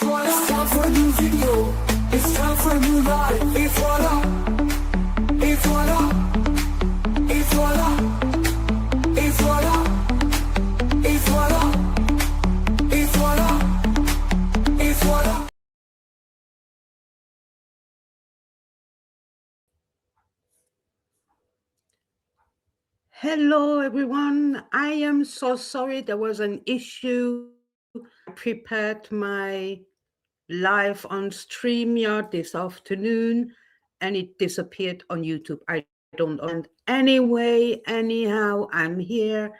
voilà, it's time for a new video. It's time for a new life. Et voilà, et voilà, et voilà, et voilà, et voilà, et voilà, et voilà. Hello, everyone. I am so sorry there was an issue. I prepared my live on Streamyard this afternoon and it disappeared on YouTube. I don't know. And anyway, anyhow, I'm here.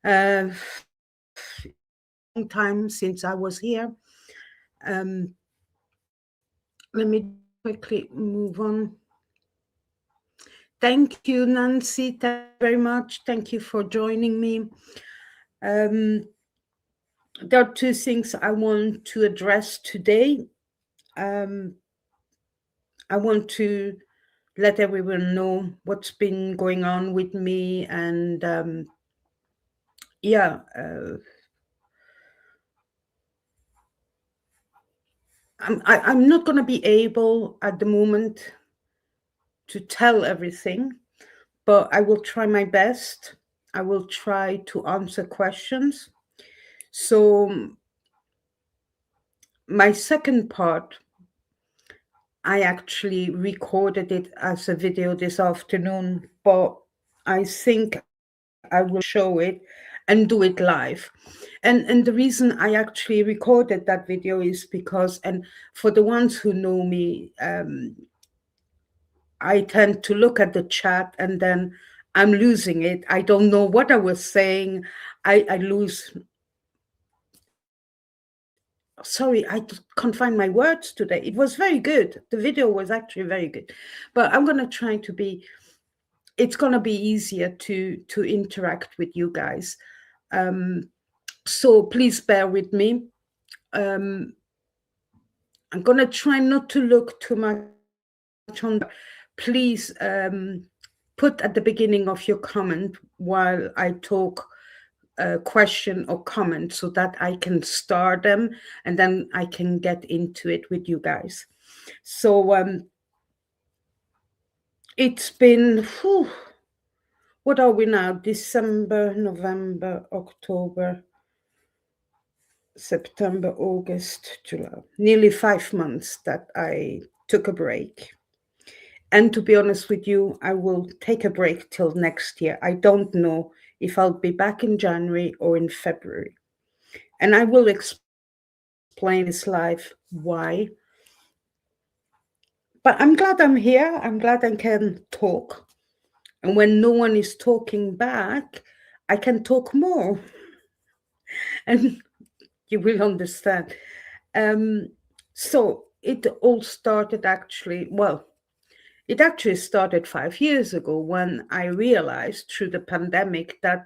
Long time since I was here. Let me quickly move on. Thank you, Nancy. Thank you very much. Thank you for joining me. There are two things I want to address today. I want to let everyone know what's been going on with me, and I'm not going to be able at the moment to tell everything, but I will try my best. I will try to answer questions. So my second part, I actually recorded it as a video this afternoon, but I think I will show it and do it live. And the reason I actually recorded that video is because, and for the ones who know me, I tend to look at the chat and then I'm losing it. I don't know what I was saying. I lose. Sorry, I can't find my words today. It was very good. The video was actually very good. But I'm going to try to be, it's going to be easier to interact with you guys. So please bear with me. I'm going to try not to look too much on. Please put at the beginning of your comment while I talk a question or comment so that I can start them and then I can get into it with you guys. So it's been, what are we now? December, November, October, September, August, July. Nearly 5 months that I took a break. And to be honest with you, I will take a break till next year. I don't know if I'll be back in January or in February. And I will explain this live why. But I'm glad I'm here. I'm glad I can talk. And when no one is talking back, I can talk more. And you will understand. So it all started actually, it actually started 5 years ago when I realized through the pandemic that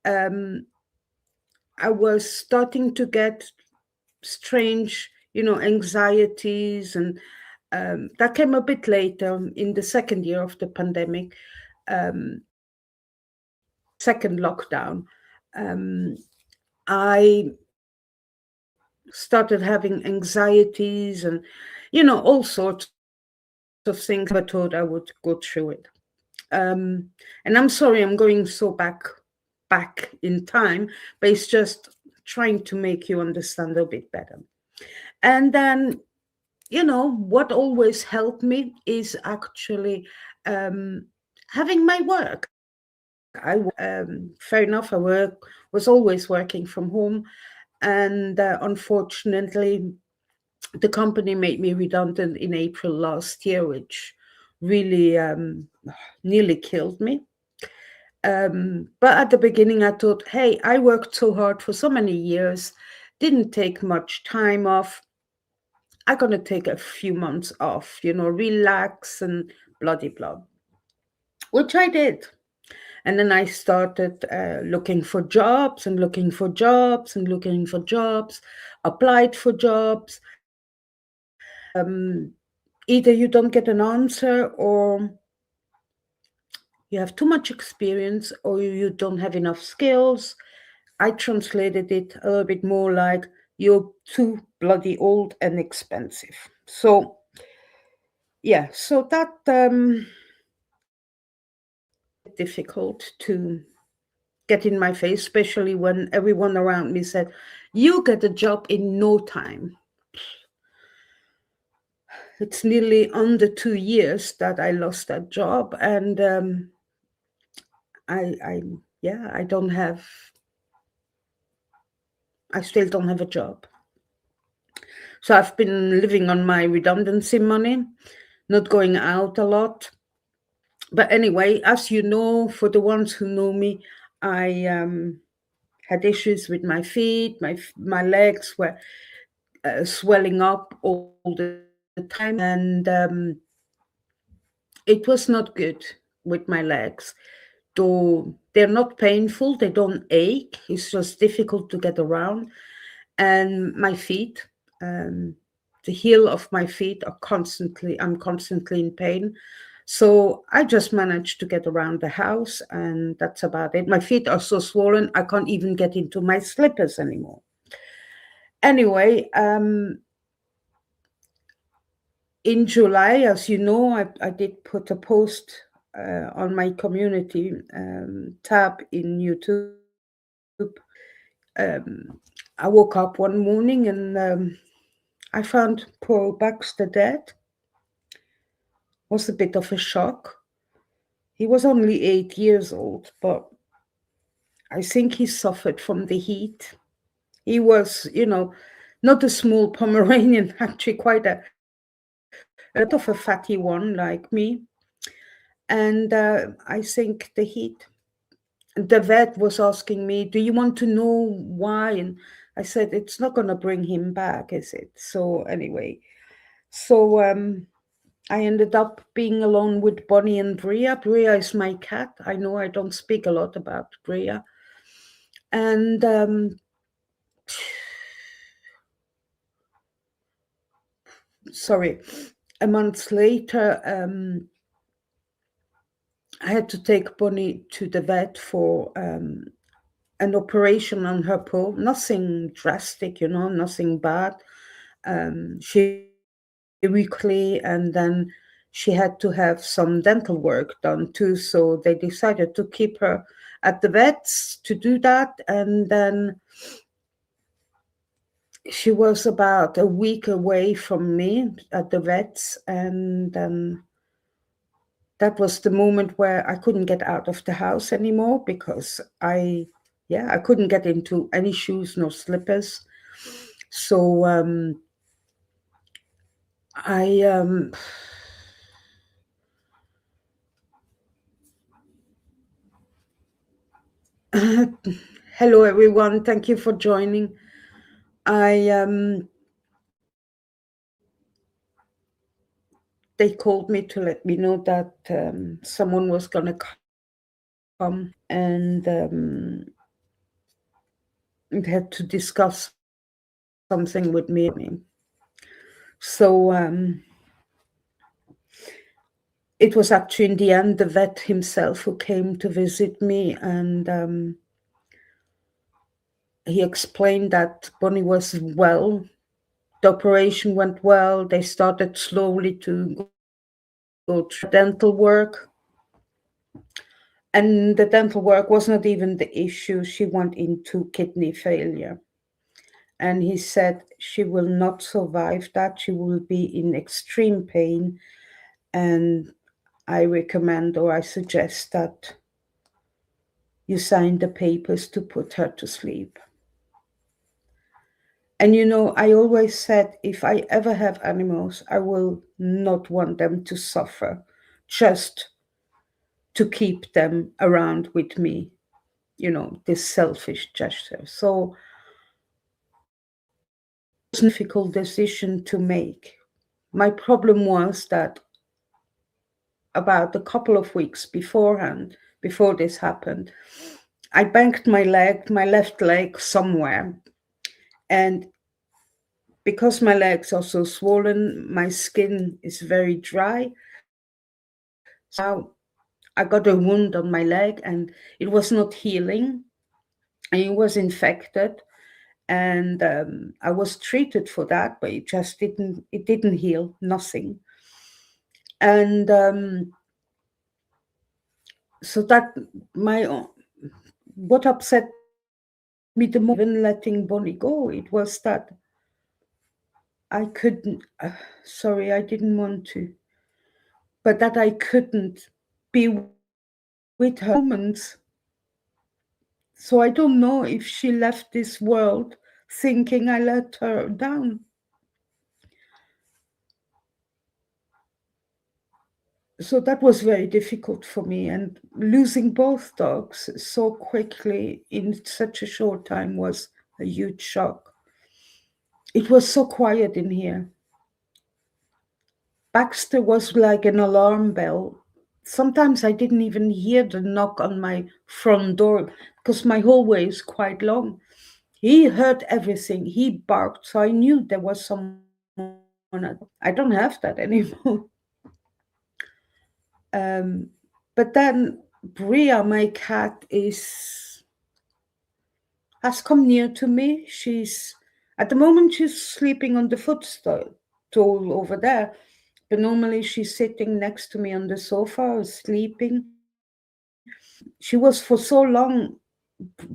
I was starting to get strange, anxieties, and that came a bit later in the second year of the pandemic, second lockdown. I started having anxieties and, all sorts of things. I thought I would go through it. And I'm sorry I'm going so back in time, but it's just trying to make you understand a bit better. And then, what always helped me is actually having my work. Fair enough, I was always working from home, and unfortunately the company made me redundant in April last year, which really nearly killed me. But at the beginning I thought, hey, I worked so hard for so many years, didn't take much time off. I'm going to take a few months off, relax and bloody blah, which I did. And then I started looking for jobs and looking for jobs and looking for jobs, applied for jobs. Either you don't get an answer, or you have too much experience, or you don't have enough skills. I translated it a little bit more like you're too bloody old and expensive. So yeah, so that difficult to get in my face, especially when everyone around me said, "You get a job in no time." It's nearly under 2 years that I lost that job, and I yeah, I still don't have a job. So I've been living on my redundancy money, not going out a lot. But anyway, as you know, for the ones who know me, I had issues with my feet. My legs were swelling up all the time, and it was not good with my legs. Though they're not painful, they don't ache. It's just difficult to get around. And my feet, um, the heel of my feet I'm constantly in pain. So I just managed to get around the house, and that's about it. My feet are so swollen, I can't even get into my slippers anymore. Anyway, in July, as you know, I did put a post on my community tab in YouTube. I woke up one morning and I found poor Baxter dead. Was a bit of a shock. He was only 8 years old, but I think he suffered from the heat. He was, not a small Pomeranian, actually quite a bit of a fatty one like me. And I think the heat. The vet was asking me, "Do you want to know why?" And I said, "It's not going to bring him back, is it?" So anyway, so I ended up being alone with Bonnie and Bria. Bria is my cat. I know I don't speak a lot about Bria. And sorry, a month later, I had to take Bonnie to the vet for an operation on her paw. Nothing drastic, nothing bad. She weekly, and then she had to have some dental work done too. So they decided to keep her at the vets to do that. And then she was about a week away from me at the vets, and that was the moment where I couldn't get out of the house anymore because I couldn't get into any shoes nor slippers. So I hello everyone, thank you for joining. I they called me to let me know that someone was gonna come, and they had to discuss something with me. So it was actually in the end the vet himself who came to visit me, and he explained that Bonnie was well. The operation went well. They started slowly to go through dental work. And the dental work was not even the issue. She went into kidney failure. And he said she will not survive that. She will be in extreme pain. And I recommend, or I suggest, that you sign the papers to put her to sleep. And I always said, if I ever have animals, I will not want them to suffer just to keep them around with me, this selfish gesture. So it was a difficult decision to make. My problem was that about a couple of weeks beforehand, before this happened, I banged my left leg somewhere. And because my legs are so swollen, my skin is very dry. So I got a wound on my leg and it was not healing and it was infected. and I was treated for that, but it didn't heal, nothing. And so that my what upset me the most, even letting Bonnie go, it was that I couldn't. Sorry, I didn't want to, but that I couldn't be with her moments. So I don't know if she left this world thinking I let her down. So that was very difficult for me, and losing both dogs so quickly in such a short time was a huge shock. It was so quiet in here. Baxter was like an alarm bell. Sometimes I didn't even hear the knock on my front door because my hallway is quite long. He heard everything. He barked, so I knew there was someone at the door. I don't have that anymore. Um, but then Bria, my cat, is has come near to me. She's at the moment she's sleeping on the footstool over there, but normally she's sitting next to me on the sofa, sleeping. She was for so long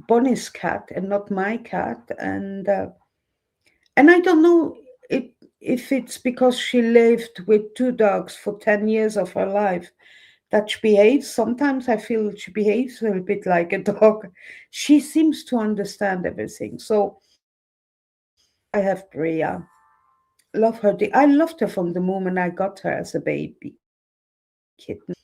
Bonnie's cat and not my cat, and I don't know if it's because she lived with two dogs for 10 years of her life that she behaves. Sometimes I feel she behaves a little bit like a dog. She seems to understand everything. So I have Bria. Love her. I loved her from the moment I got her as a baby kitten.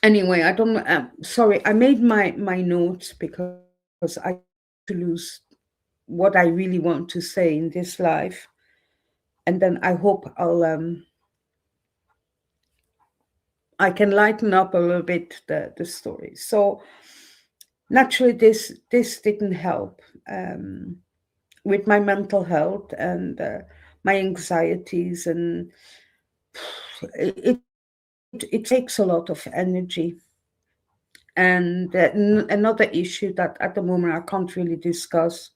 Anyway, I don't. Sorry, I made my notes because I don't want to lose what I really want to say in this life, and then I hope I can lighten up a little bit the story. So naturally, this didn't help with my mental health and my anxieties, and it takes a lot of energy. And another issue that at the moment I can't really discuss,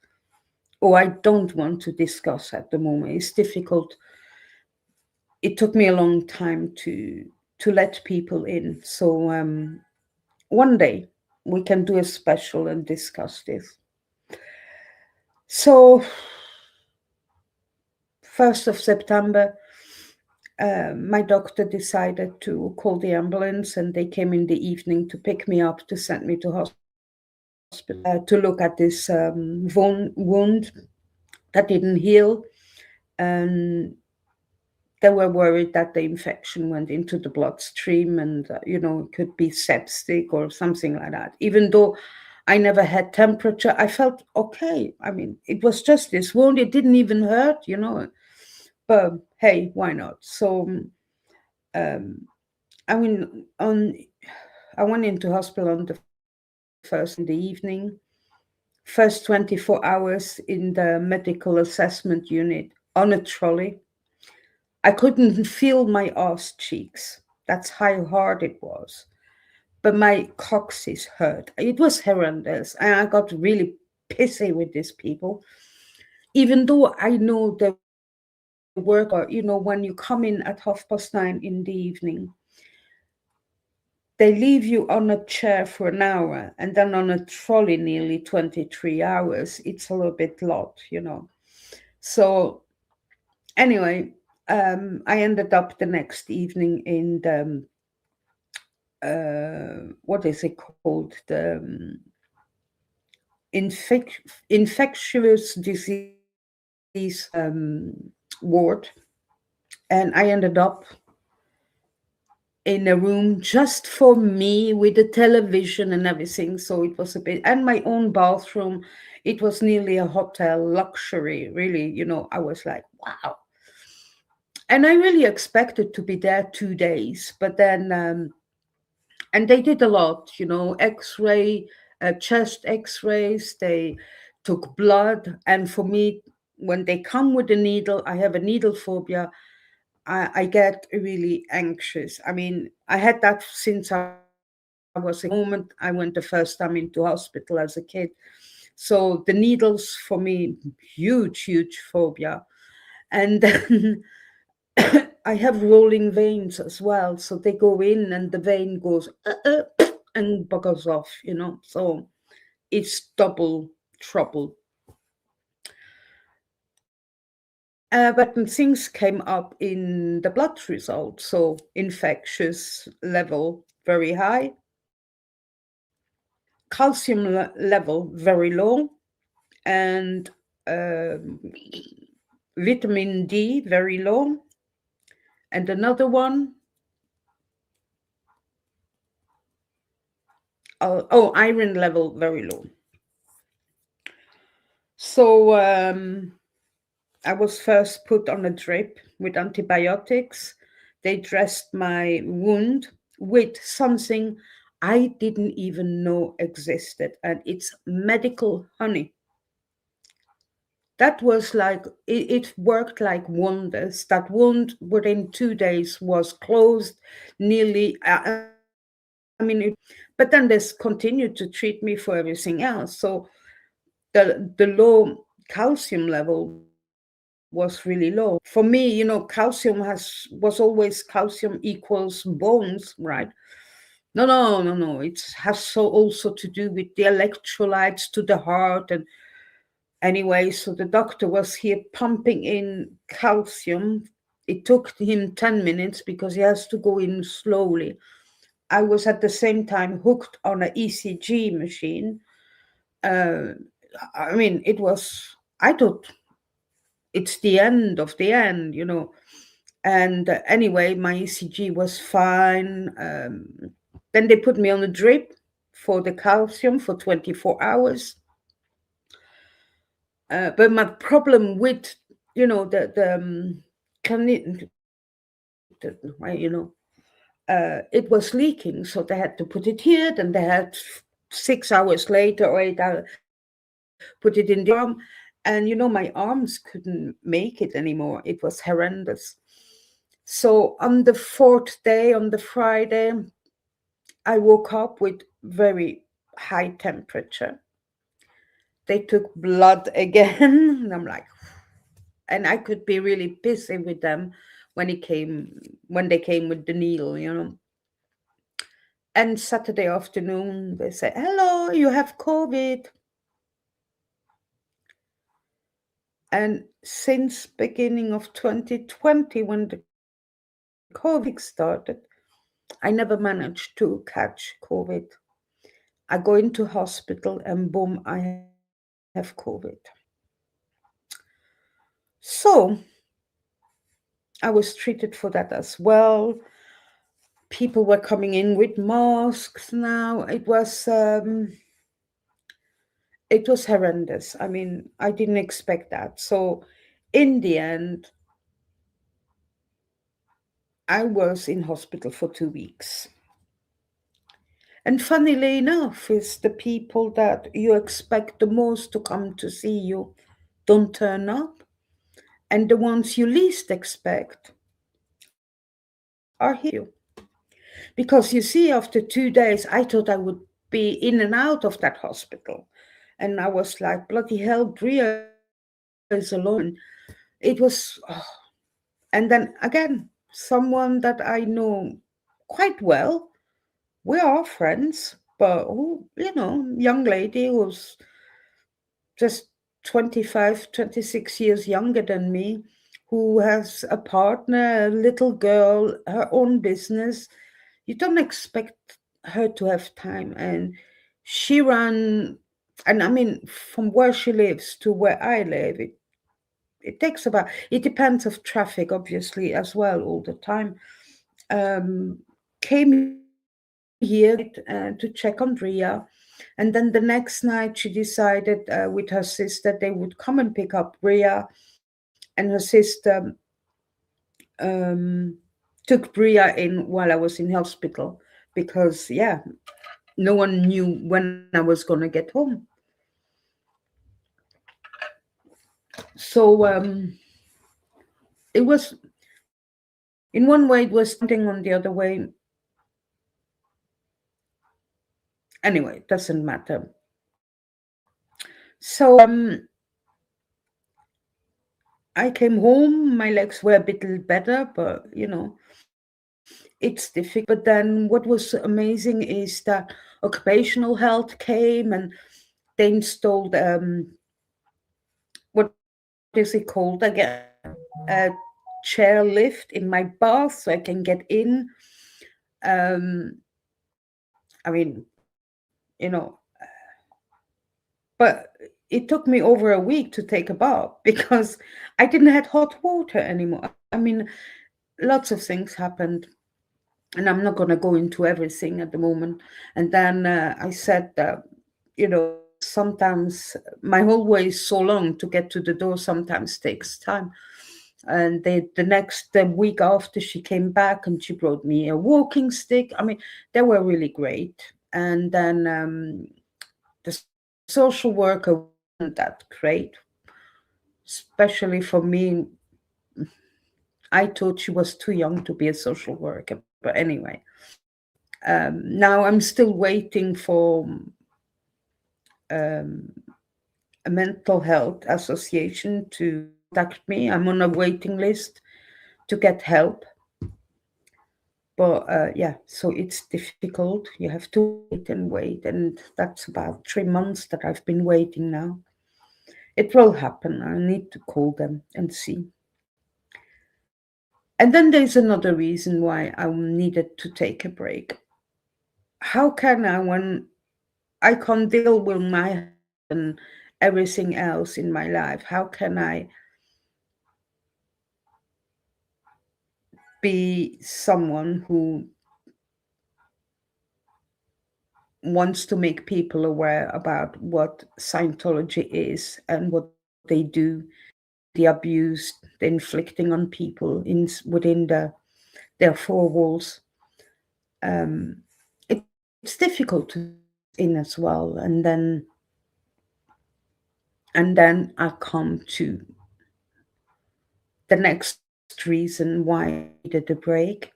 or I don't want to discuss at the moment, is difficult. It took me a long time to let people in. So one day we can do a special and discuss this. So 1st of September, my doctor decided to call the ambulance, and they came in the evening to pick me up to send me to hospital to look at this wound that didn't heal. And they were worried that the infection went into the bloodstream, and it could be septic or something like that. Even though I never had temperature, I felt okay. I mean, it was just this wound. It didn't even hurt. But hey, why not? So um, I mean, I went into hospital on the 1st in the evening. First 24 hours in the medical assessment unit on a trolley. I couldn't feel my arse cheeks. That's how hard it was. But my coccyx hurt. It was horrendous. And I got really pissy with these people. Even though I know the work, when you come in at 9:30 in the evening, they leave you on a chair for an hour and then on a trolley nearly 23 hours. It's a little bit lot. So anyway, I ended up the next evening in the what is it called, the infectious disease ward, and I ended up in a room just for me with a television and everything. So it was a bit, and my own bathroom. It was nearly a hotel luxury, really. I was like, wow. And I really expected to be there 2 days, but then, and they did a lot, X-ray, chest X-rays. They took blood, and for me, when they come with a needle, I have a needle phobia. I get really anxious. I mean, I had that since I was a moment I went the first time into hospital as a kid. So the needles for me, huge phobia. And then I have rolling veins as well. So they go in and the vein goes and buggers off, you know. So it's double trouble. But things came up in the blood result. So infectious level very high, calcium level very low, and um, vitamin D very low, and another one, iron level very low. So I was first put on a drip with antibiotics. They dressed my wound with something I didn't even know existed, and it's medical honey. That was like, it worked like wonders. That wound within 2 days was closed nearly. I mean, but then they continued to treat me for everything else. So the low calcium level was really low. For me, calcium was always calcium equals bones, right? No. It has also to do with the electrolytes to the heart. And anyway, so the doctor was here pumping in calcium. It took him 10 minutes because he has to go in slowly. I was at the same time hooked on an ECG machine. Uh, I mean, I thought it's the end of the end. And anyway, my ECG was fine. Then they put me on a drip for the calcium for 24 hours. But my problem with, can it was leaking. So they had to put it here. Then they had 6 hours later or 8 hours, put it in the arm. And, my arms couldn't make it anymore. It was horrendous. So on the fourth day, on the Friday, I woke up with very high temperature. They took blood again, and I'm like, and I could be really pissy with them when they came with the needle. And Saturday afternoon, they say, "Hello, you have COVID." And since beginning of 2020, when the COVID started, I never managed to catch COVID. I go into hospital and boom, I have COVID. So I was treated for that as well. People were coming in with masks now. It was horrendous. I mean, I didn't expect that. So in the end, I was in hospital for 2 weeks. And funnily enough, it's the people that you expect the most to come to see you don't turn up. And the ones you least expect are here to see you. Because you see, after 2 days, I thought I would be in and out of that hospital. And I was like, bloody hell, Bria is alone. And it was, and then again, someone that I know quite well. We are friends, but young lady who's just 25, 26 years younger than me, who has a partner, a little girl, her own business. You don't expect her to have time. And she ran, and I mean, from where she lives to where I live, it takes about, it depends of traffic, obviously, as well, all the time. Came here to check on Bria. And then the next night, she decided with her sister they would come and pick up Bria. And her sister took Bria in while I was in hospital because, yeah, no one knew when I was going to get home. So it was, in one way, it was tempting, on the other way. Anyway, it doesn't matter. So I came home. My legs were a bit better, but it's difficult. But then what was amazing is that occupational health came and they installed what is it called again? A chair lift in my bath so I can get in. Um, I mean, but it took me over a week to take a bath because I didn't have hot water anymore. I mean, lots of things happened, and I'm not going to go into everything at the moment. And then I said that, sometimes my whole way is so long to get to the door, sometimes takes time. And the week after, she came back and she brought me a walking stick. I mean, they were really great. And then the social worker wasn't that great, especially for me. I thought she was too young to be a social worker. But anyway, now I'm still waiting for um, a mental health association to contact me. I'm on a waiting list to get help. But yeah, so it's difficult. You have to wait and wait. And that's about 3 months that I've been waiting now. It will happen. I need to call them and see. And then there's another reason why I needed to take a break. How can I, when I can't deal with my health and everything else in my life, how can I be someone who wants to make people aware about what Scientology is and what they do, the abuse, the inflicting on people within their four walls. It's difficult to take this in as well, and then I come to the next reason why I needed a break,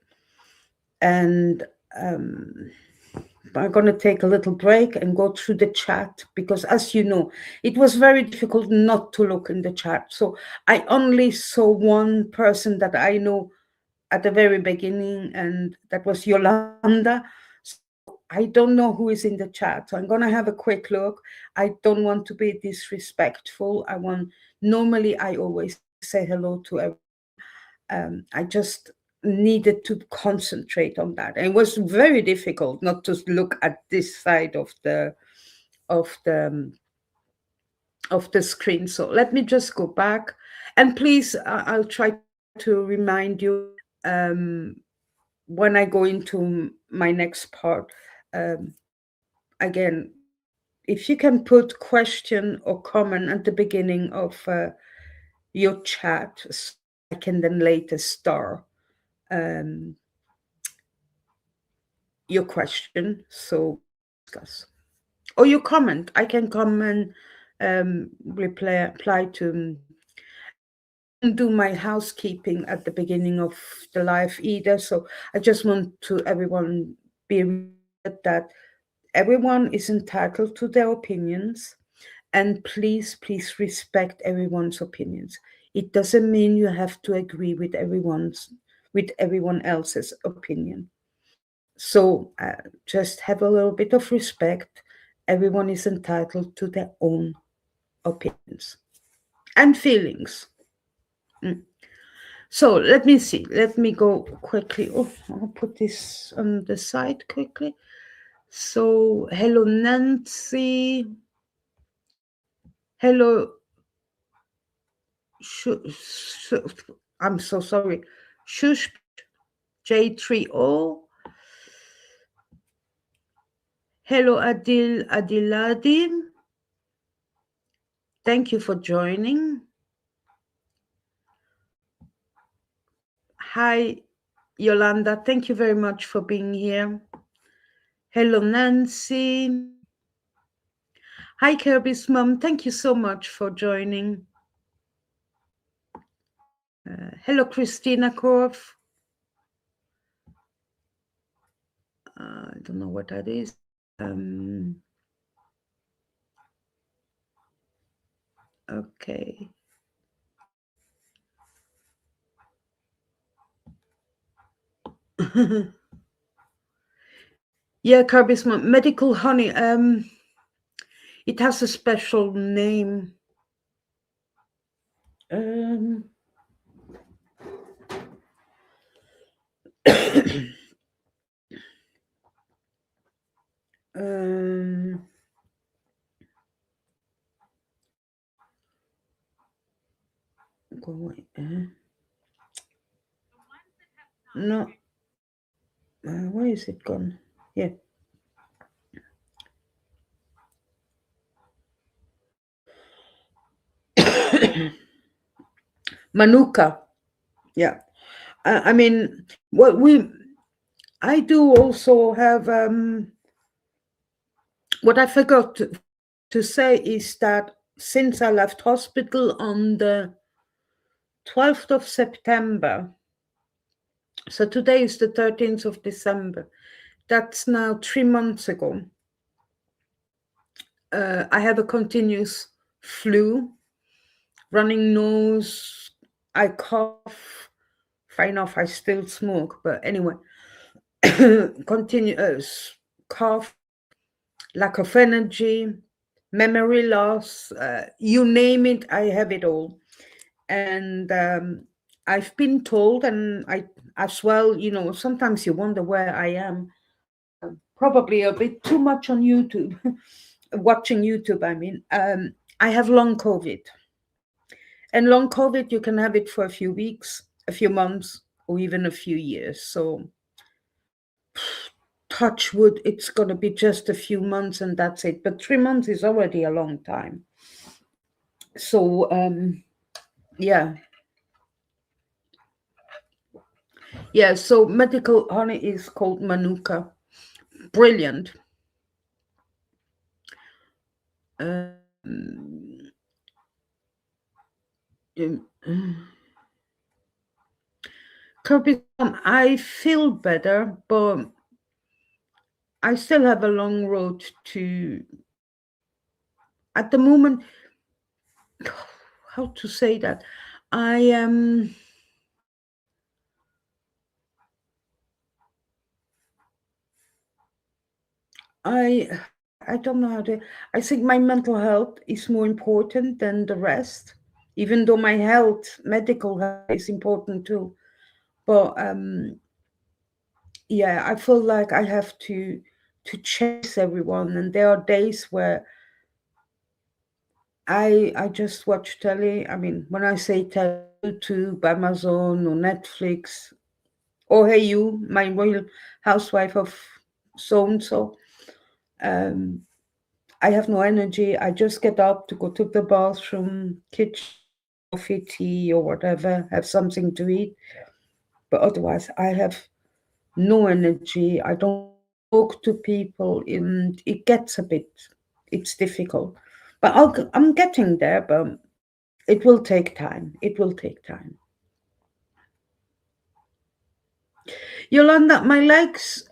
and um, I'm going to take a little break and go through the chat because, as you know, it was very difficult not to look in the chat. So I only saw one person that I know at the very beginning, and that was Yolanda. So I don't know who is in the chat. So I'm going to have a quick look. I don't want to be disrespectful. Normally, I always say hello to everyone. I just needed to concentrate on that. And it was very difficult not to look at this side of the of the screen. So let me just go back, and please, I'll try to remind you um, when I go into my next part. Again, if you can put question or comment at the beginning of your chat, so I can then later star um, your question so we can discuss. Or your comment. I can come and reply to. I didn't do my housekeeping at the beginning of the live either, so I just want to everyone be reminded that everyone is entitled to their opinions, and please respect everyone's opinions. It doesn't mean you have to agree with everyone else's opinion. So just have a little bit of respect. Everyone is entitled to their own opinions and feelings. Mm. So let me see. Let me go quickly. Oh, I'll put this on the side quickly. So, hello, Nancy. Hello, I'm so sorry. Shush J30. Hello, Adiladi. Thank you for joining. Hi, Yolanda. Thank you very much for being here. Hello, Nancy. Hi, Kirby's mom. Thank you so much for joining. Hello, Christina Korf. I don't know what that is. Okay. Yeah, Kirby's medical honey. It has a special name. Um, um, go away. No, where is it gone? Yeah, Manuka. Yeah, I mean, what we I do also have. What I forgot to say is that since I left hospital on the 12th of September, so today is the 13th of December, that's now 3 months ago, I have a continuous flu, running nose, I cough. Fair enough, I still smoke, but anyway, continuous cough, lack of energy, memory loss, you name it, I have it all. And I've been told, and I as well, sometimes you wonder where I am. Probably a bit too much on YouTube, watching YouTube, I mean. I have long COVID. And long COVID, you can have it for a few weeks, a few months, or even a few years. So, touch wood, it's going to be just a few months and that's it. But 3 months is already a long time. So, yeah. Yeah, so medical honey is called Manuka. Brilliant. Um, Kirby, I feel better, but I still have a long road to. At the moment, how to say that? I am. I I don't know how to. I think my mental health is more important than the rest, even though my health, medical health, is important too. But yeah, I feel like I have to chase everyone, and there are days where I just watch telly. I mean, when I say telly, YouTube, Amazon, or Netflix, or Hey You, my royal housewife of so and so. Um, I have no energy. I just get up to go to the bathroom, kitchen, coffee, tea, or whatever, have something to eat. But otherwise, I have no energy. I don't talk to people, and it gets a bit, it's difficult. But I'm getting there, but it will take time. It will take time. Yolanda, my legs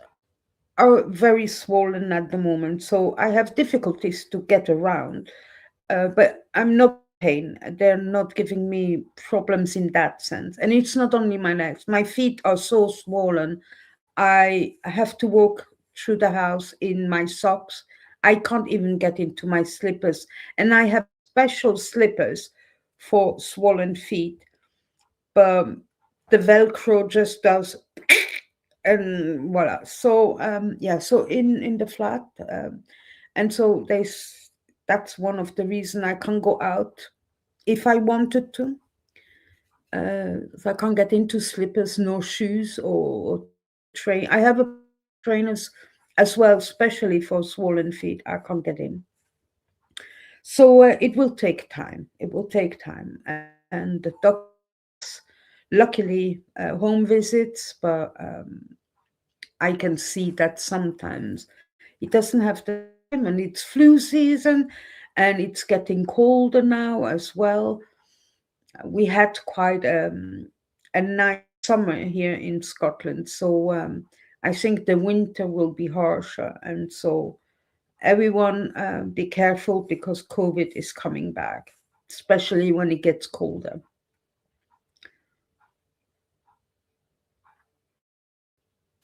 are very swollen at the moment, so I have difficulties to get around. But I'm not pain. They're not giving me problems in that sense. And it's not only my legs. My feet are so swollen. I have to walk through the house in my socks. I can't even get into my slippers. And I have special slippers for swollen feet. But the Velcro just does and voila. So yeah, so in the flat, and so there's that's one of the reason I can't go out if I wanted to. If I can't get into slippers, no shoes, or train. I have a trainers as well, especially for swollen feet. I can't get in. So it will take time. It will take time, and the doctors, luckily, home visits, but I can see that sometimes it doesn't have the time, and it's flu season, and it's getting colder now as well. We had quite a nice summer here in Scotland, so I think the winter will be harsher, and so everyone be careful because COVID is coming back. especially when it gets colder.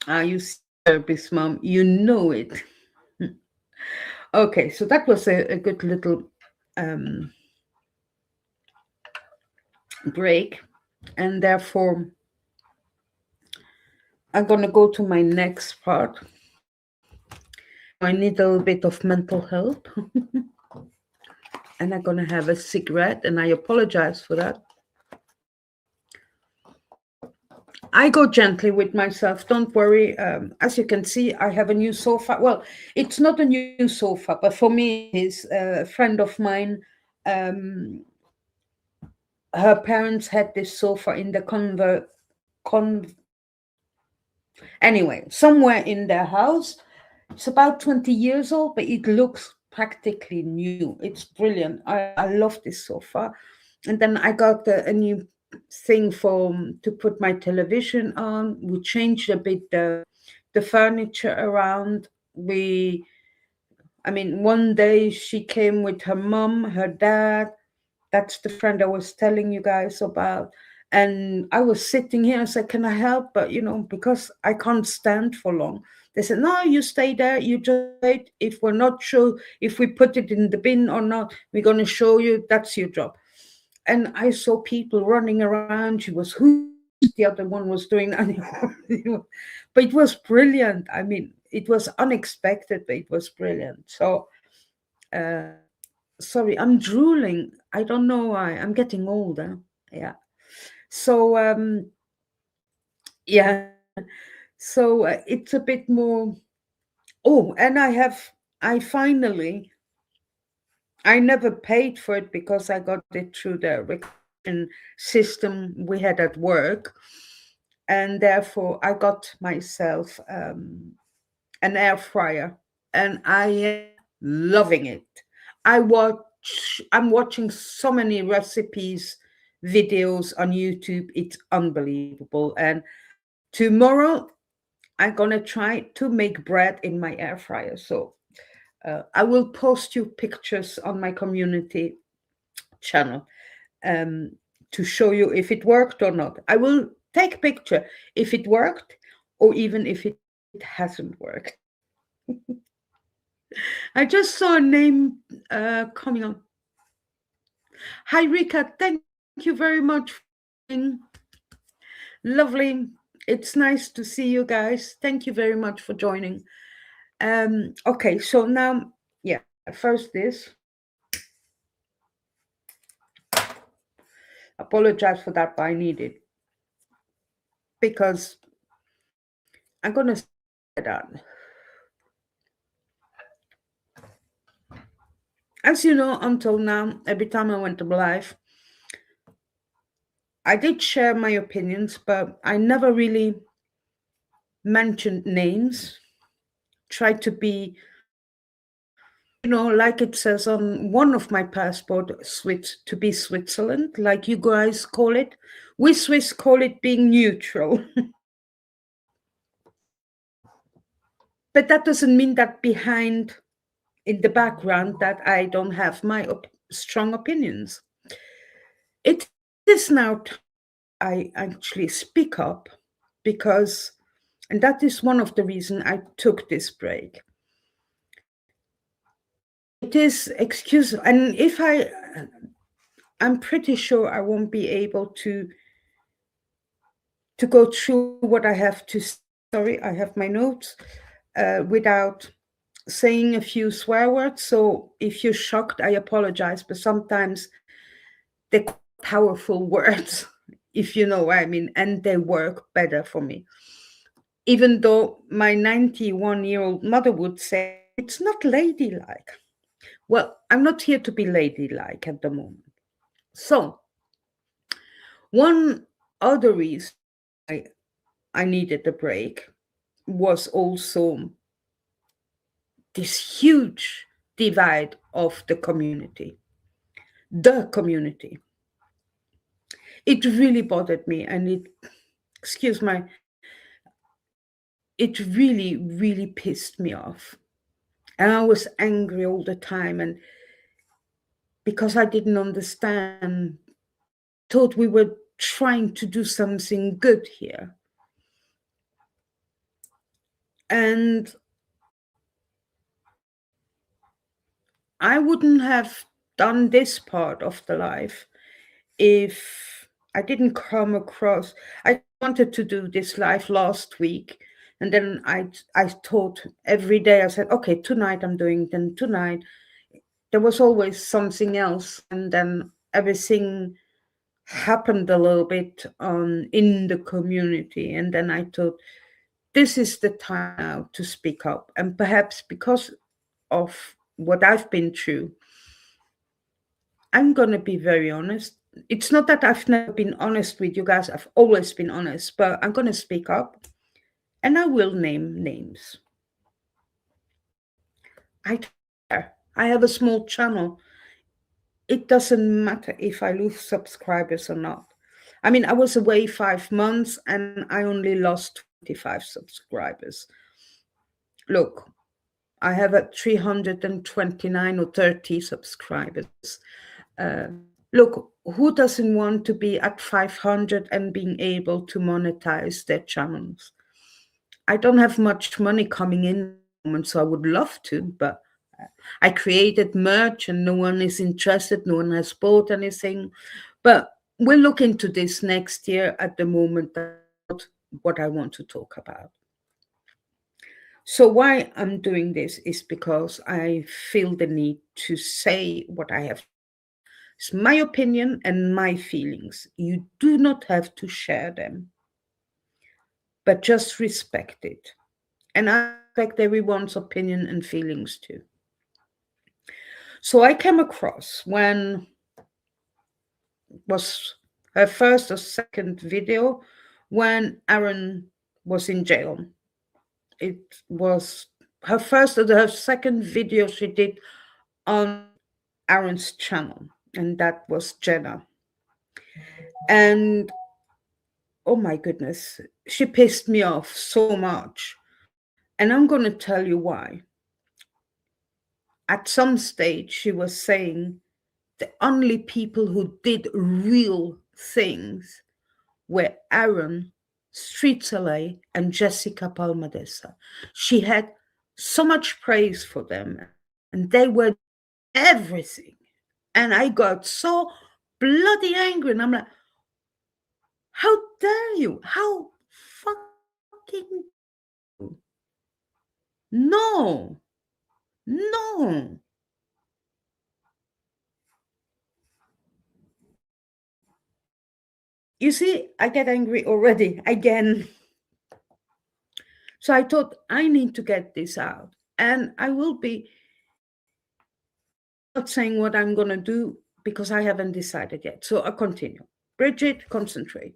You see, therapist mom, you know it. Okay, so that was a good little um, break, and therefore I'm gonna go to my next part. I need a little bit of mental health, and I'm gonna have a cigarette, and I apologize for that. I go gently with myself. Don't worry. As you can see, I have a new sofa. Well, it's not a new sofa, but for me, it is a friend of mine. Um, Her parents had this sofa in the anyway, somewhere in their house. It's about 20 years old, but it looks practically new. It's brilliant. I love this sofa. And then I got a new thing to put my television on. We changed a bit the furniture around. One day she came with her mom, her dad. That's the friend I was telling you guys about. And I was sitting here. I said, "Can I help?" But because I can't stand for long, they said, "No, you stay there. You just wait. If we're not sure if we put it in the bin or not, we're going to show you. That's your job." And I saw people running around. She was who the other one was doing. But it was brilliant. It was unexpected, but it was brilliant. So, sorry, I'm drooling. I don't know why. I'm getting older. Yeah. So, yeah. So it's a bit more. Oh, and I never paid for it because I got it through the recognition system we had at work. And therefore, I got myself an air fryer, and I am loving it. I'm watching so many recipes, videos on YouTube. It's unbelievable. And tomorrow, I'm gonna try to make bread in my air fryer. So I will post you pictures on my community channel to show you if it worked or not. I will take a picture if it worked or even if it hasn't worked. I just saw a name coming on. Hi, Rika. Thank you very much. Lovely. It's nice to see you guys. Thank you very much for joining. Okay, so now, yeah, first this. Apologize for that, but I need it because I'm gonna say that. As you know, until now, every time I went live, I did share my opinions, but I never really mentioned names. Tried to be, like it says on one of my passport, to be Switzerland, like you guys call it. We Swiss call it being neutral. But that doesn't mean that behind, in the background, that I don't have my strong opinions. It is now I actually speak up because, and that is one of the reasons I took this break. It is and if I'm pretty sure I won't be able to go through what I have to. Sorry, I have my notes without saying a few swear words. So if you're shocked, I apologize. But sometimes they're powerful words, if you know what I mean, and they work better for me. Even though my 91-year-old mother would say it's not ladylike. Well, I'm not here to be ladylike at the moment. So, one other reason I needed a break was also this huge divide of the community. The community. It really bothered me, and it really, really pissed me off. And I was angry all the time. And because I didn't understand. I thought we were trying to do something good here. And I wouldn't have done this part of the life if I didn't come across. I wanted to do this live last week, and then I thought every day, I said, okay, tonight I'm doing, then tonight. There was always something else, and then everything happened a little bit in the community, and then I thought this is the time now to speak up. And perhaps because of what I've been through, I'm going to be very honest. It's not that I've never been honest with you guys, I've always been honest, but I'm going to speak up, and I will name names. I don't care. I have a small channel. It doesn't matter if I lose subscribers or not. I mean, I was away 5 months and I only lost 25 subscribers. Look, I have 329 or 30 subscribers. Look, who doesn't want to be at 500 and being able to monetize their channels? I don't have much money coming in at the moment, so I would love to, but I created merch and no one is interested, no one has bought anything. But we'll look into this next year. At the moment, that's not what I want to talk about. So why I'm doing this is because I feel the need to say what I have. It's my opinion and my feelings. You do not have to share them, but just respect it. And I respect everyone's opinion and feelings too. So I came across when was her first or second video when Aaron was in jail. It was her first or her second video she did on Aaron's channel, and that was Jenna. And oh my goodness, she pissed me off so much. And I'm going to tell you why. At some stage, she was saying the only people who did real things were Aaron, Street LA, and Jessica Palmadesa. She had so much praise for them, and they were everything. And I got so bloody angry, and I'm like, how dare you? How fucking no, no. You see, I get angry already again. So I thought I need to get this out, and I will be not saying what I'm going to do because I haven't decided yet. So I'll continue. Bridget, concentrate.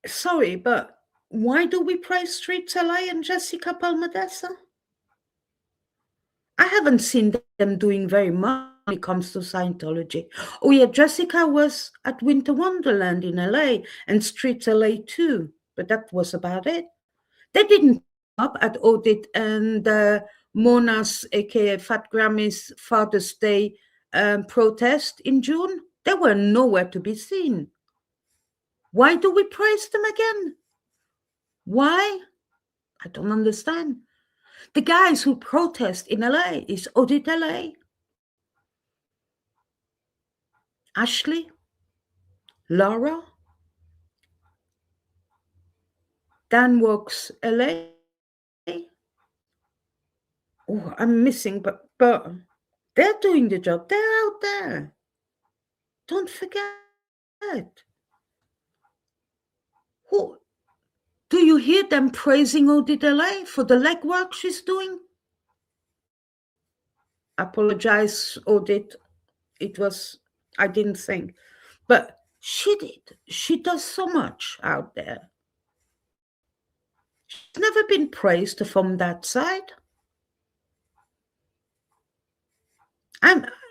Sorry, but why do we praise Street LA and Jessica Palmadesa? I haven't seen them doing very much when it comes to Scientology. Oh yeah, Jessica was at Winter Wonderland in LA and Street LA too, but that was about it. They didn't up at Audit and Mona's, aka Fat Grammy's Father's Day protest in June. They were nowhere to be seen. Why do we praise them again? Why? I don't understand. The guys who protest in LA is Audit LA, Ashley, Laura, Dan Works LA. Oh, I'm missing, but they're doing the job. They're out there. Don't forget. Who do you hear them praising Audit LA for the legwork she's doing? Apologize, Audit. It was, I didn't think. But she did. She does so much out there. She's never been praised from that side.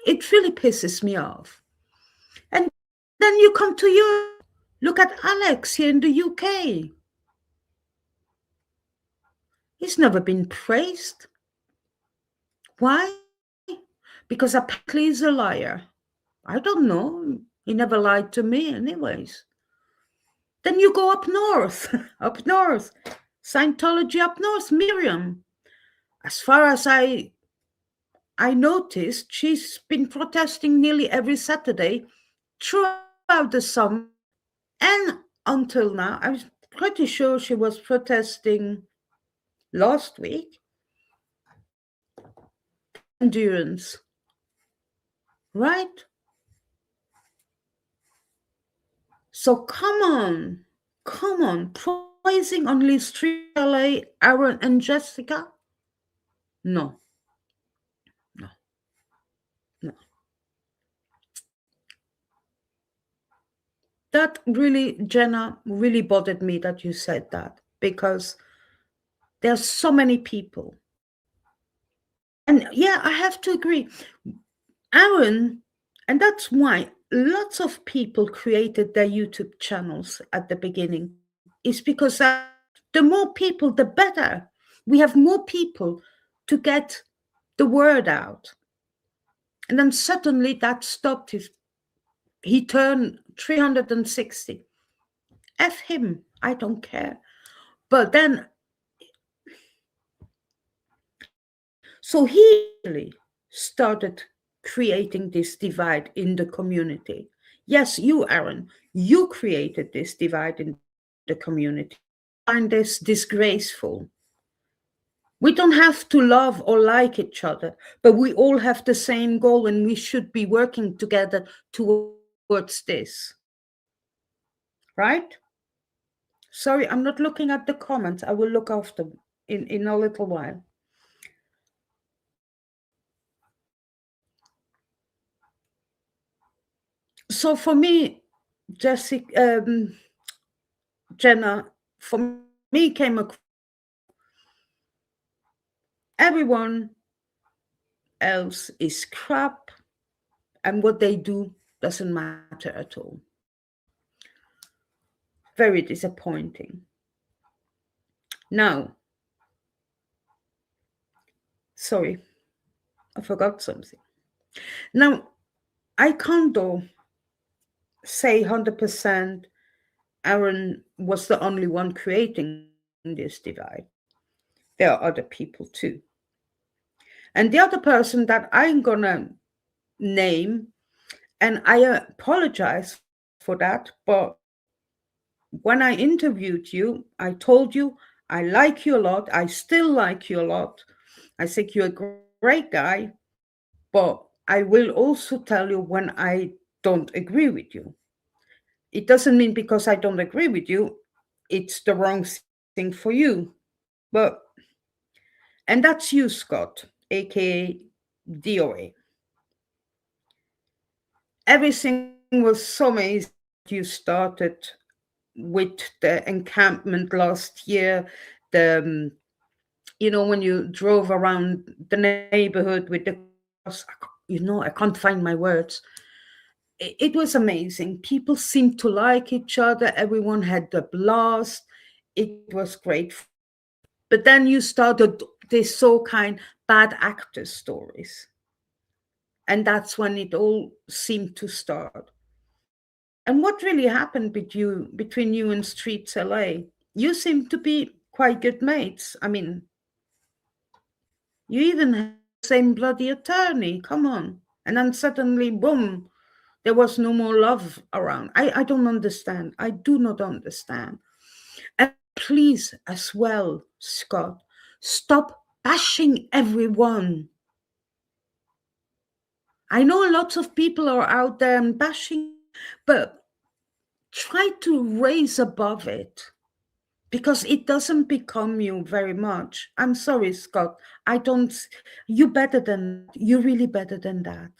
It really pisses me off. And then you come to Europe. Look at Alex here in the UK. He's never been praised. Why? Because apparently he's a liar. I don't know. He never lied to me, anyways. Then you go up north, up north. Scientology up north, Miriam. As far as I noticed, she's been protesting nearly every Saturday throughout the summer and until now. I'm pretty sure she was protesting last week. Endurance, right? So come on, poising only Street LA, Aaron and Jessica? No, no, no. That really, Jenna, really bothered me that you said that, because there's so many people. And yeah, I have to agree. Aaron, and that's why lots of people created their YouTube channels at the beginning, is because the more people, the better. We have more people to get the word out. And then suddenly that stopped. He turned 360. F him, I don't care. But then, so he really started creating this divide in the community. Yes, you, Aaron, you created this divide in the community. I find this disgraceful. We don't have to love or like each other, but we all have the same goal and we should be working together towards this. Right? Sorry, I'm not looking at the comments. I will look after in a little while. So for me, Jessica, Jenna, for me came across everyone else is crap and what they do doesn't matter at all. Very disappointing. Now, sorry, I forgot something. Now, I can't though say 100% Aaron was the only one creating this divide. There are other people too. And the other person that I'm gonna name, and I apologize for that, but when I interviewed you, I told you I like you a lot. I still like you a lot. I think you're a great guy, but I will also tell you when I don't agree with you. It doesn't mean because I don't agree with you, it's the wrong thing for you. But, and that's you, Scott, aka DOA. Everything was so amazing. You started with the encampment last year, the when you drove around the neighborhood with the cars, I can't find my words. It was amazing. People seemed to like each other. Everyone had a blast. It was great. But then you started these so-kind bad actor stories. And that's when it all seemed to start. And what really happened between you and Streets LA? You seem to be quite good mates. I mean, you even had the same bloody attorney. Come on. And then suddenly, boom, there was no more love around. I don't understand. I do not understand. And please, as well, Scott, stop bashing everyone. I know lots of people are out there and bashing, but try to raise above it, because it doesn't become you very much. I'm sorry, Scott. You're better than, you're really better than that.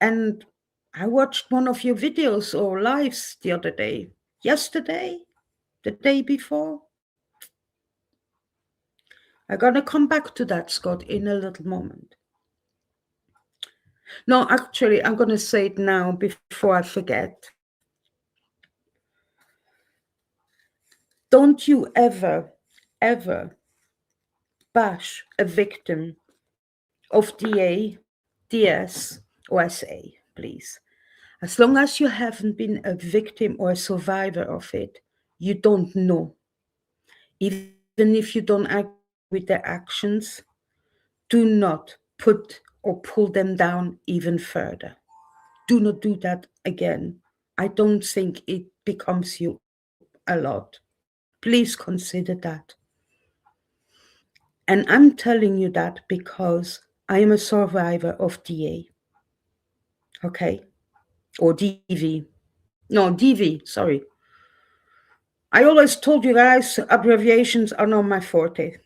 And I watched one of your videos or lives the other day, yesterday, the day before. I'm going to come back to that, Scott, in a little moment. No, actually, I'm going to say it now before I forget. Don't you ever, ever bash a victim of DA, DS, or SA, please. As long as you haven't been a victim or a survivor of it, you don't know. Even if you don't agree with their actions, do not put or pull them down even further. Do not do that again. I don't think it becomes you a lot. Please consider that. And I'm telling you that because I am a survivor of DA, okay? Or DV. No, DV, sorry. I always told you guys abbreviations are not my forte.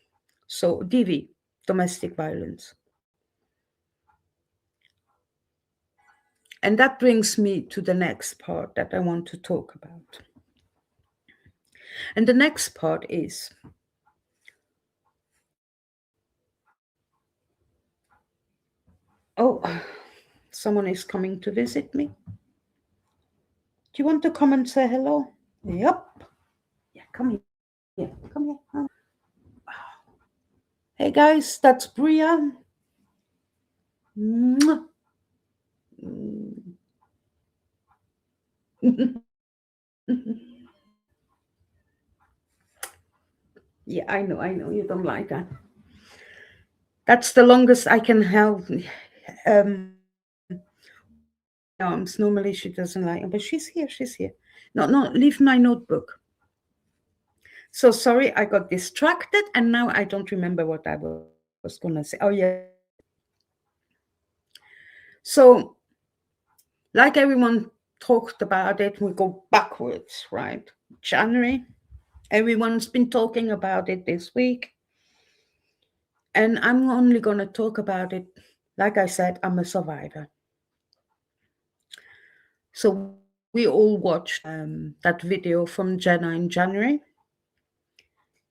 So, DV, domestic violence. And that brings me to the next part that I want to talk about. And the next part is oh, someone is coming to visit me. Do you want to come and say hello? Yep. Yeah, come here. Come here. Hey guys, that's Bria. Mwah. Yeah, I know, you don't like that. That's the longest I can hold arms. Normally she doesn't like it, but she's here. No, leave my notebook. So sorry, I got distracted and now I don't remember what I was going to say. Oh, yeah. So, like everyone talked about it, we go backwards, right? January, everyone's been talking about it this week. And I'm only going to talk about it. Like I said, I'm a survivor. So we all watched that video from Jenna in January.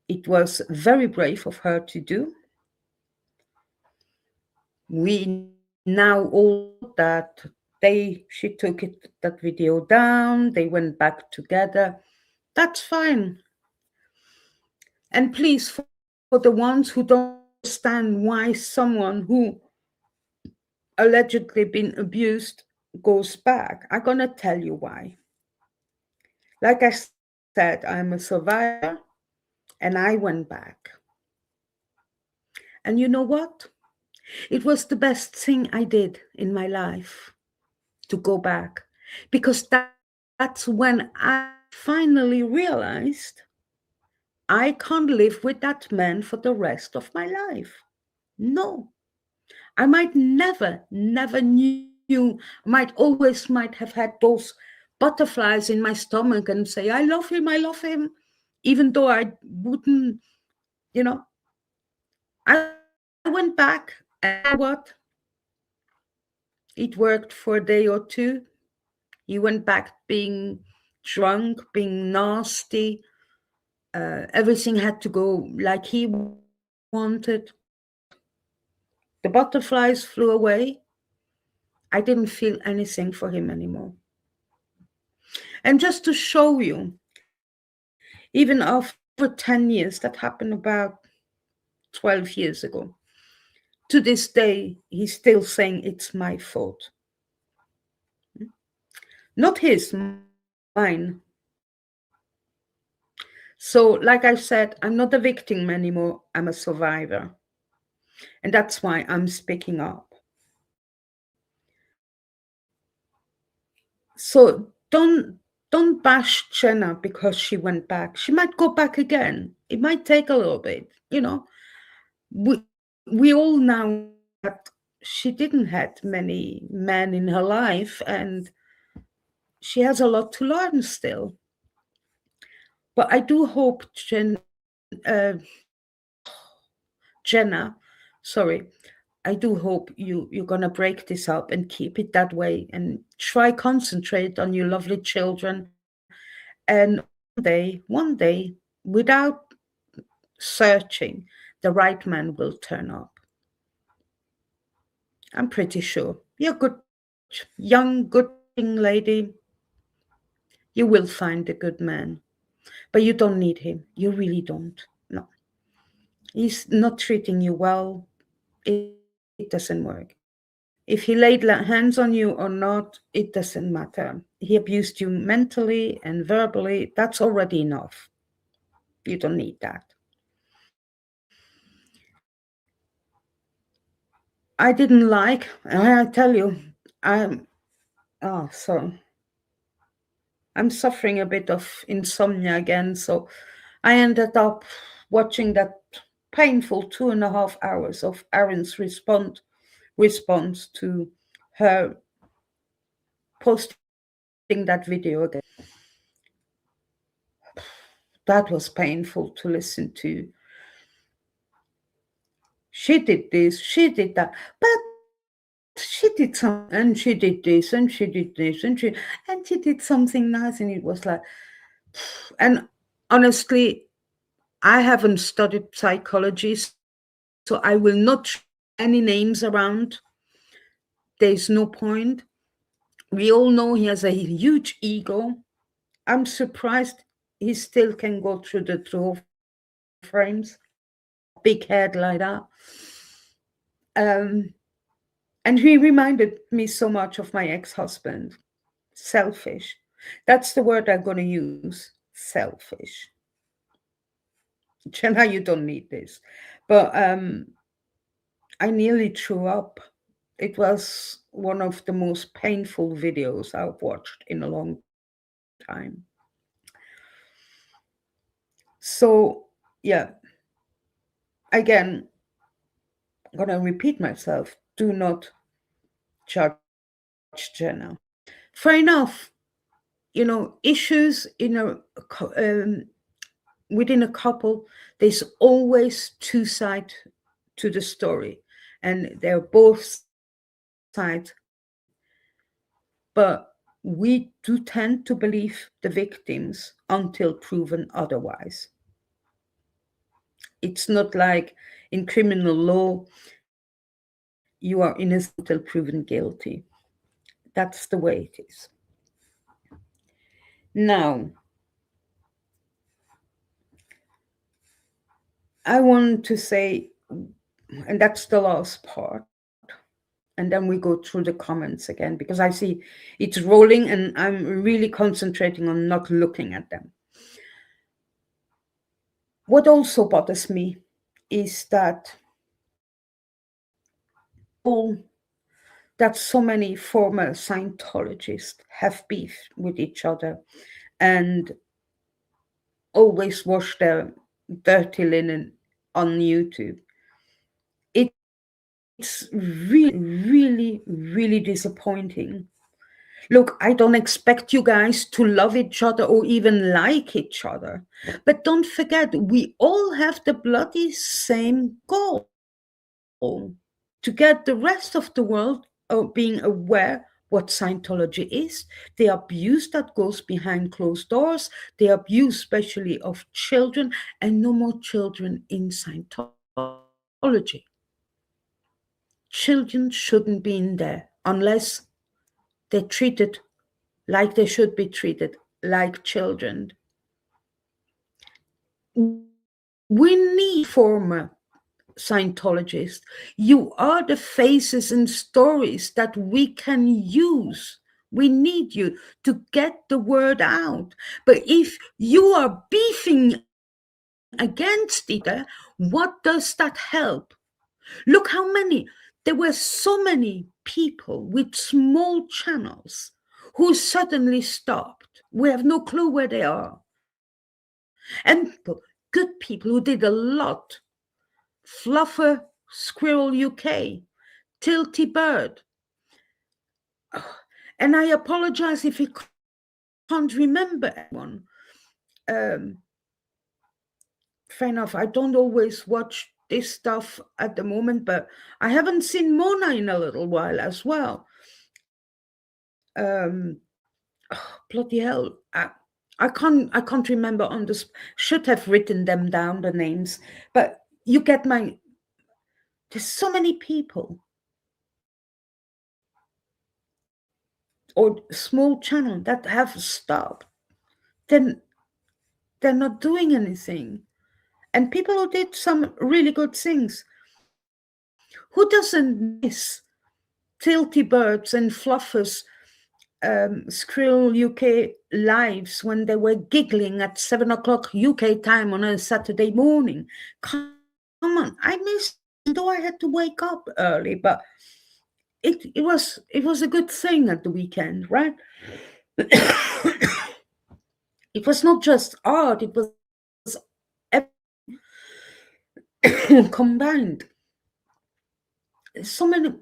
It was very brave of her to do. We now all that she took that video down. They went back together. That's fine. And please, for the ones who don't understand why someone who allegedly been abused goes back, I'm gonna tell you why. Like I said, I'm a survivor and I went back. And you know what? It was the best thing I did in my life to go back, because that's when I finally realized I can't live with that man for the rest of my life. No. I might never might have had those butterflies in my stomach and say, I love him, even though I wouldn't, I went back and you know what? It worked for a day or two. He went back being drunk, being nasty. Everything had to go like he wanted. The butterflies flew away. I didn't feel anything for him anymore. And just to show you, even after 10 years, that happened about 12 years ago, to this day, he's still saying it's my fault. Not his, mine. So, like I said, I'm not a victim anymore, I'm a survivor. And that's why I'm speaking up. So don't bash Jenna because she went back. She might go back again. It might take a little bit, We all know that she didn't have many men in her life and she has a lot to learn still. But I do hope Jenna, sorry, I do hope you're gonna break this up and keep it that way and try concentrate on your lovely children. And one day, without searching, the right man will turn up. I'm pretty sure. You're good, young, good-looking lady. You will find a good man. But you don't need him. You really don't. No. He's not treating you well. It's doesn't work. If he laid hands on you or not, it doesn't matter. He abused you mentally and verbally. That's already enough. You don't need that. I didn't like, I tell you, so I'm suffering a bit of insomnia again. So I ended up watching that painful 2.5 hours of Aaron's response to her posting that video again. That was painful to listen to. She did this, she did that, but she did something, and she did this, and she did this, and she did something nice, and it was like, and honestly, I haven't studied psychology, so I will not any names around. There's no point. We all know he has a huge ego. I'm surprised he still can go through the door frames, big head like that. And he reminded me so much of my ex-husband. Selfish. That's the word I'm going to use. Selfish. Jenna, you don't need this. But I nearly threw up. It was one of the most painful videos I've watched in a long time. So, yeah. Again, I'm going to repeat myself. Do not judge Jenna. Fair enough. Issues within a couple, there's always two sides to the story, and they're both sides. But we do tend to believe the victims until proven otherwise. It's not like in criminal law, you are innocent until proven guilty. That's the way it is. Now, I want to say, and that's the last part, and then we go through the comments again, because I see it's rolling and I'm really concentrating on not looking at them. What also bothers me is that so many former Scientologists have beef with each other and always wash their dirty linen on YouTube. It's really, really, really disappointing. Look, I don't expect you guys to love each other or even like each other. But don't forget, we all have the bloody same goal. To get the rest of the world being aware what Scientology is, the abuse that goes behind closed doors, the abuse especially of children, and no more children in Scientology. Children shouldn't be in there unless they're treated like they should be treated, like children. We need former Scientologists. You are the faces and stories that we can use. We need you to get the word out. But if you are beefing against it, what does that help? Look how many, there were so many people with small channels who suddenly stopped. We have no clue where they are. And good people who did a lot. Fluffer Squirrel UK, Tilty Bird. And I apologize if you can't remember anyone. Fair enough, I don't always watch this stuff at the moment, but I haven't seen Mona in a little while as well. Bloody hell. I can't remember on this. Should have written them down, the names, but you get my. There's so many people, or small channel that have stopped. Then they're not doing anything, and people who did some really good things, Who doesn't miss Tilty Birds and Fluffers Skrill UK lives when they were giggling at 7 o'clock UK time on a Saturday morning? Come on, I missed, though I had to wake up early, but it was a good thing at the weekend, right? It was not just art, it was combined. So many.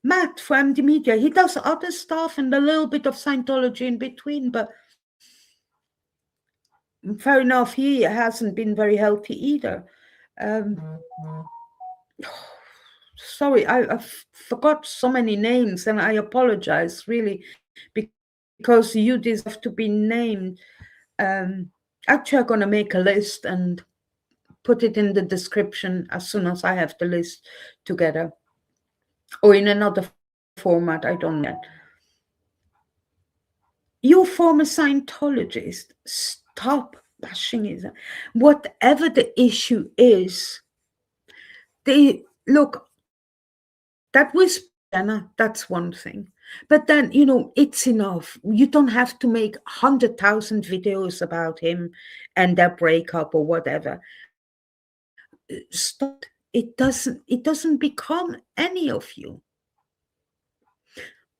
Matt from the media, he does other stuff and a little bit of Scientology in between, but fair enough, he hasn't been very healthy either. Sorry, I forgot so many names, and I apologize really, because you deserve to be named. Actually, I'm gonna make a list and put it in the description as soon as I have the list together, or in another format. I don't know. You former Scientologist, stop bashing it. Whatever the issue is, they look. That was Anna, that's one thing. But then, it's enough. You don't have to make 100,000 videos about him and their breakup or whatever. Stop. It doesn't become any of you.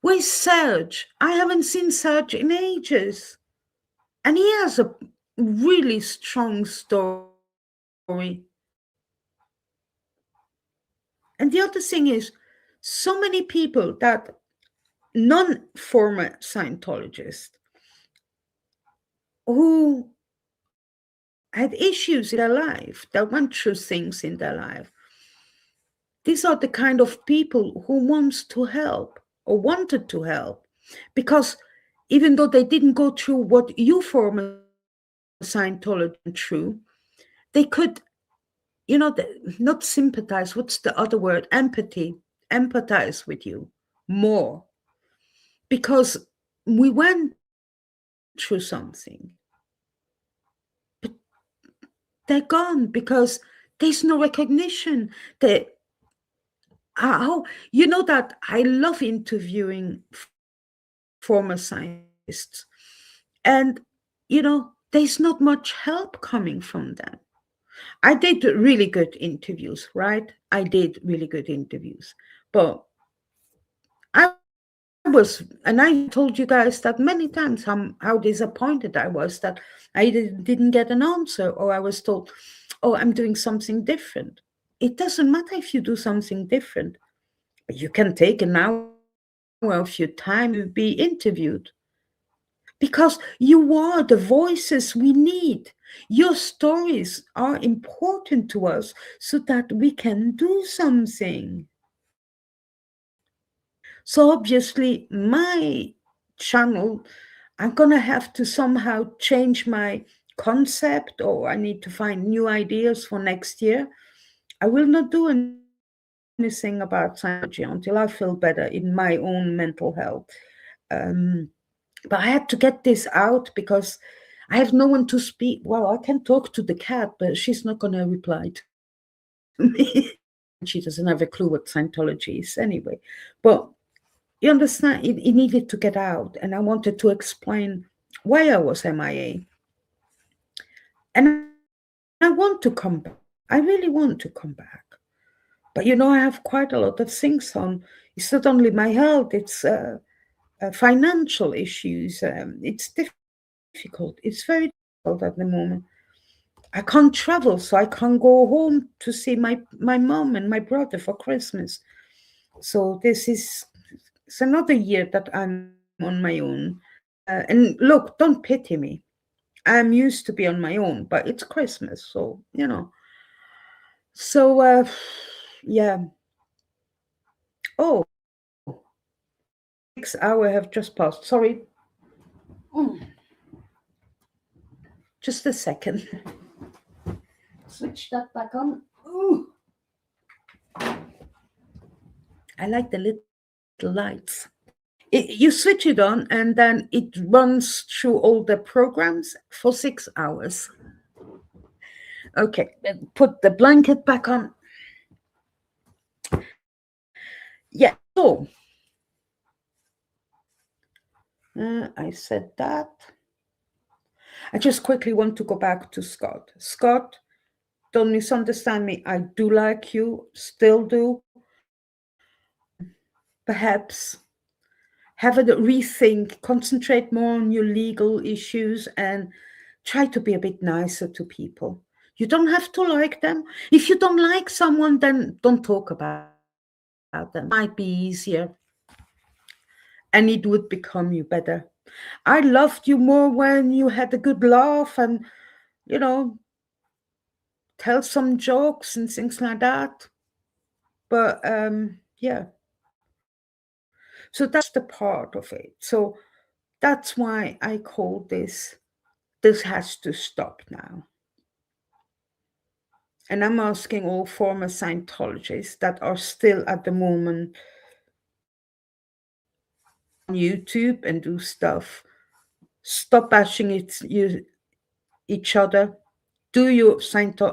Where's Serge? I haven't seen Serge in ages. And he has a really strong story. And the other thing is, so many people that non-former Scientologists who had issues in their life, that went through things in their life, these are the kind of people who wants to help or wanted to help, because even though they didn't go through what you former Scientology went through, they could, not sympathize, what's the other word? Empathize with you more, because we went through something. But they're gone because there's no recognition. That I love interviewing former scientists, and there's not much help coming from them. I did really good interviews, right? I did really good interviews, but and I told you guys that many times how disappointed I was that I didn't get an answer, or I was told, oh, I'm doing something different. It doesn't matter if you do something different, but you can take an hour of your time to be interviewed, because you are the voices we need. Your stories are important to us so that we can do something. So obviously, my channel, I'm going to have to somehow change my concept, or I need to find new ideas for next year. I will not do anything about Scientology until I feel better in my own mental health. But I had to get this out because I have no one to speak. Well, I can talk to the cat, but she's not going to reply to me. She doesn't have a clue what Scientology is anyway. But you understand, it needed to get out, and I wanted to explain why I was MIA. And I want to come back. I really want to come back. But I have quite a lot of things on. It's not only my health, it's financial issues. It's difficult. It's very difficult at the moment. I can't travel, so I can't go home to see my mom and my brother for Christmas. So it's another year that I'm on my own. And look, don't pity me. I'm used to be on my own, but it's Christmas, so So yeah. Oh, 6 hours have just passed. Sorry. Just a second. Switch that back on. Ooh. I like the little lights. You switch it on, and then it runs through all the programs for 6 hours. Okay, put the blanket back on. Yeah, so I said that. I just quickly want to go back to Scott. Scott, don't misunderstand me. I do like you, still do. Perhaps have a rethink, concentrate more on your legal issues, and try to be a bit nicer to people. You don't have to like them. If you don't like someone, then don't talk about them. Might be easier and it would become you better. I loved you more when you had a good laugh and, you know, tell some jokes and things like that. But yeah, so that's the part of it. So that's why I call this has to stop now. And I'm asking all former Scientologists that are still at the moment on YouTube and do stuff, stop bashing each other, do your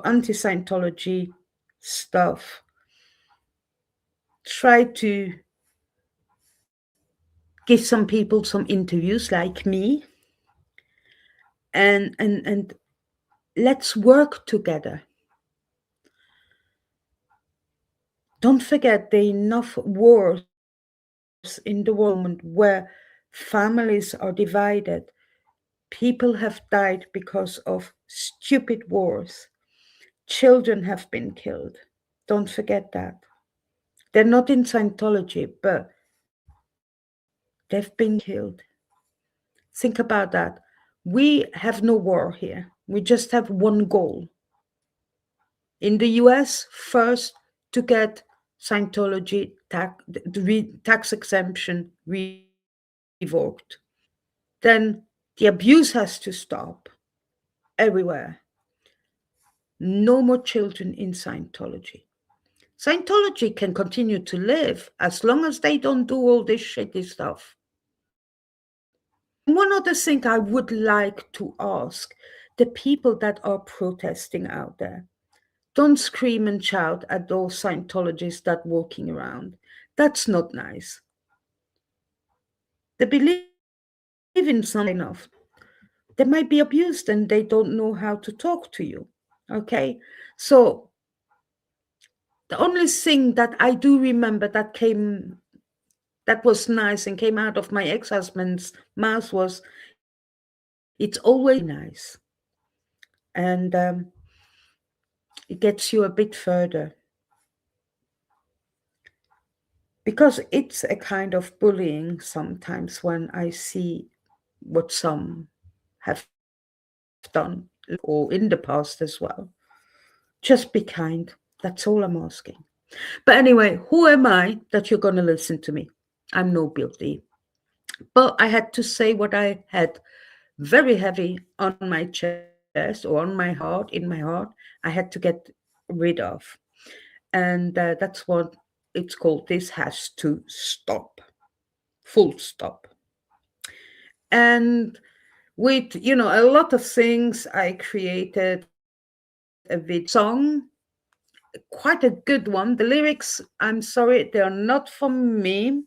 anti-Scientology stuff, try to give some people some interviews like me, and let's work together. Don't forget there are enough wars in the world where families are divided. People have died because of stupid wars. Children have been killed. Don't forget that. They're not in Scientology, but they've been killed. Think about that. We have no war here. We just have one goal. In the US, first to get Scientology tax exemption revoked. Then the abuse has to stop everywhere. No more children in Scientology. Scientology can continue to live as long as they don't do all this shitty stuff. And one other thing I would like to ask the people that are protesting out there, don't scream and shout at those Scientologists that walking around. That's not nice. They believe in something enough. They might be abused and they don't know how to talk to you. Okay? So the only thing that I do remember that was nice and came out of my ex-husband's mouth was, it's always nice. And it gets you a bit further. Because it's a kind of bullying sometimes when I see what some have done or in the past as well. Just be kind. That's all I'm asking. But anyway, who am I that you're going to listen to me? I'm no guilty. But I had to say what I had very heavy on my chest or on my heart, in my heart, I had to get rid of. And that's what it's called. This has to stop. Full stop. And with, a lot of things, I created a song, quite a good one. The lyrics, I'm sorry, they are not from me,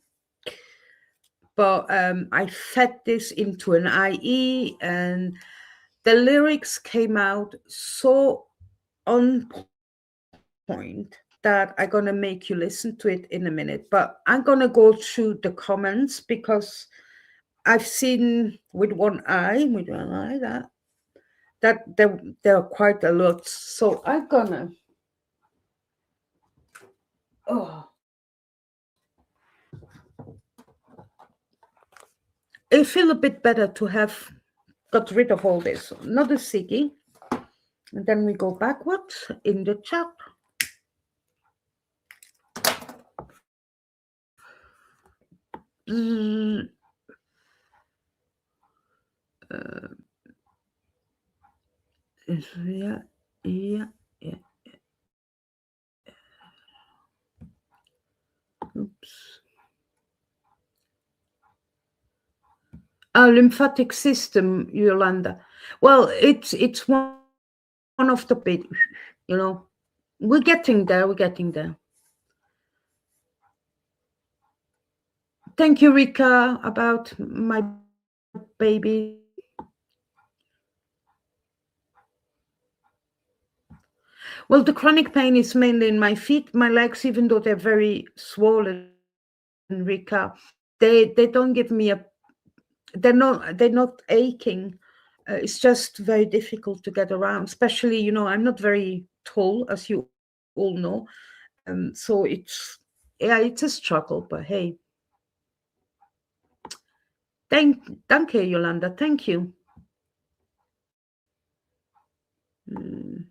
but I fed this into an IE, and the lyrics came out so on point that I'm gonna make you listen to it in a minute. But I'm gonna go through the comments because I've seen with one eye that there are quite a lot. So I'm gonna oh I feel a bit better to have got rid of all this. Another ciggy. And then we go backwards in the chat. Mm, uh, yeah, yeah, yeah. Oops. Lymphatic system, Yolanda. Well, it's one of the bit, We're getting there. Thank you, Rika, about my baby. Well, the chronic pain is mainly in my feet, my legs, even though they're very swollen, Rika. They don't give me a. They're not aching. It's just very difficult to get around. Especially, I'm not very tall, as you all know. So it's a struggle. But hey, thank you, Yolanda. Thank you. Mm.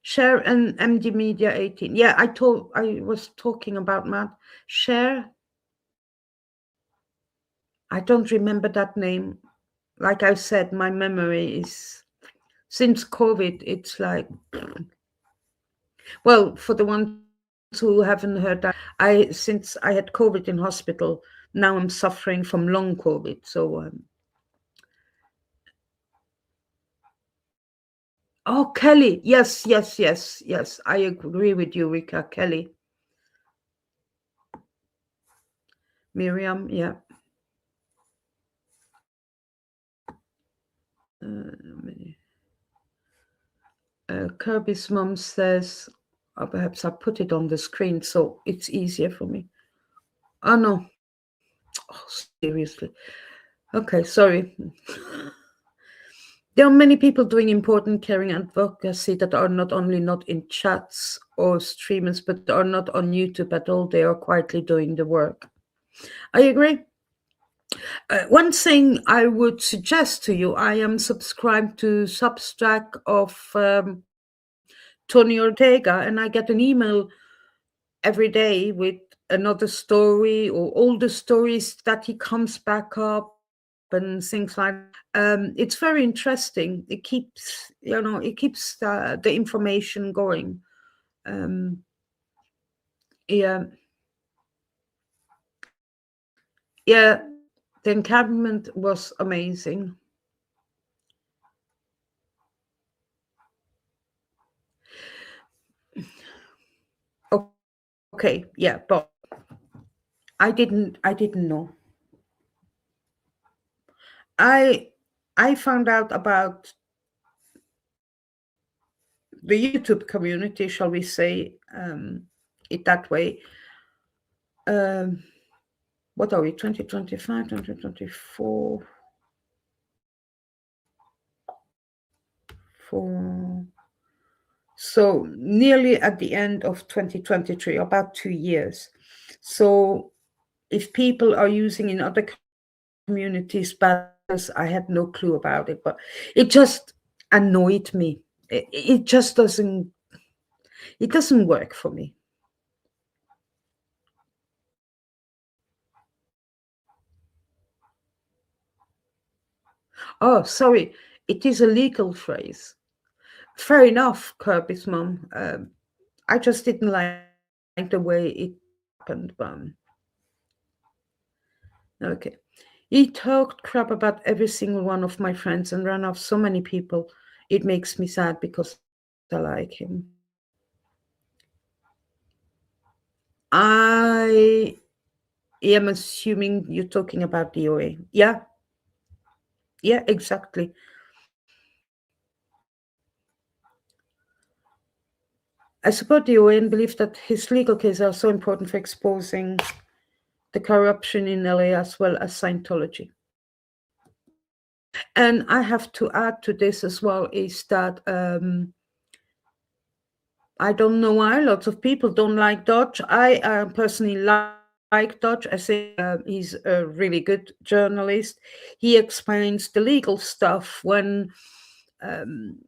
Share and MD Media 18. Yeah, I was talking about Matt. Share. I don't remember that name. Like I said, my memory is since COVID. It's like, well, for the ones who haven't heard that, since I had COVID in hospital, now I'm suffering from long COVID. So, oh, Kelly, yes, yes, yes, yes. I agree with you, Rika. Kelly, Miriam, yeah. Kirby's mom says, perhaps I put it on the screen so it's easier for me. Oh no, oh, seriously. Okay, sorry. There are many people doing important caring advocacy that are not only not in chats or streamers, but are not on YouTube at all. They are quietly doing the work. I agree. One thing I would suggest to you, I am subscribed to Substack of Tony Ortega, and I get an email every day with another story or all the stories that he comes back up and things like that. It's very interesting. It keeps the information going. Um, yeah, yeah. The encampment was amazing. Okay, yeah, but I didn't know. I I found out about the YouTube community, shall we say, it that way. Um, what are we, 2025, 2024, for so nearly at the end of 2023, about 2 years. So if people are using in other communities bad practices, I had no clue about it, but it just annoyed me. It just doesn't work for me. Oh, sorry, it is a legal phrase. Fair enough, Kirby's mom. I just didn't like the way it happened, but okay. He talked crap about every single one of my friends and ran off so many people. It makes me sad because I like him. I am assuming you're talking about the OA. Yeah, yeah, exactly. I support the OA and believe that his legal cases are so important for exposing the corruption in LA as well as Scientology. And I have to add to this as well is that I don't know why lots of people don't like Dodge. I personally like Dodge. I think he's a really good journalist. He explains the legal stuff when um,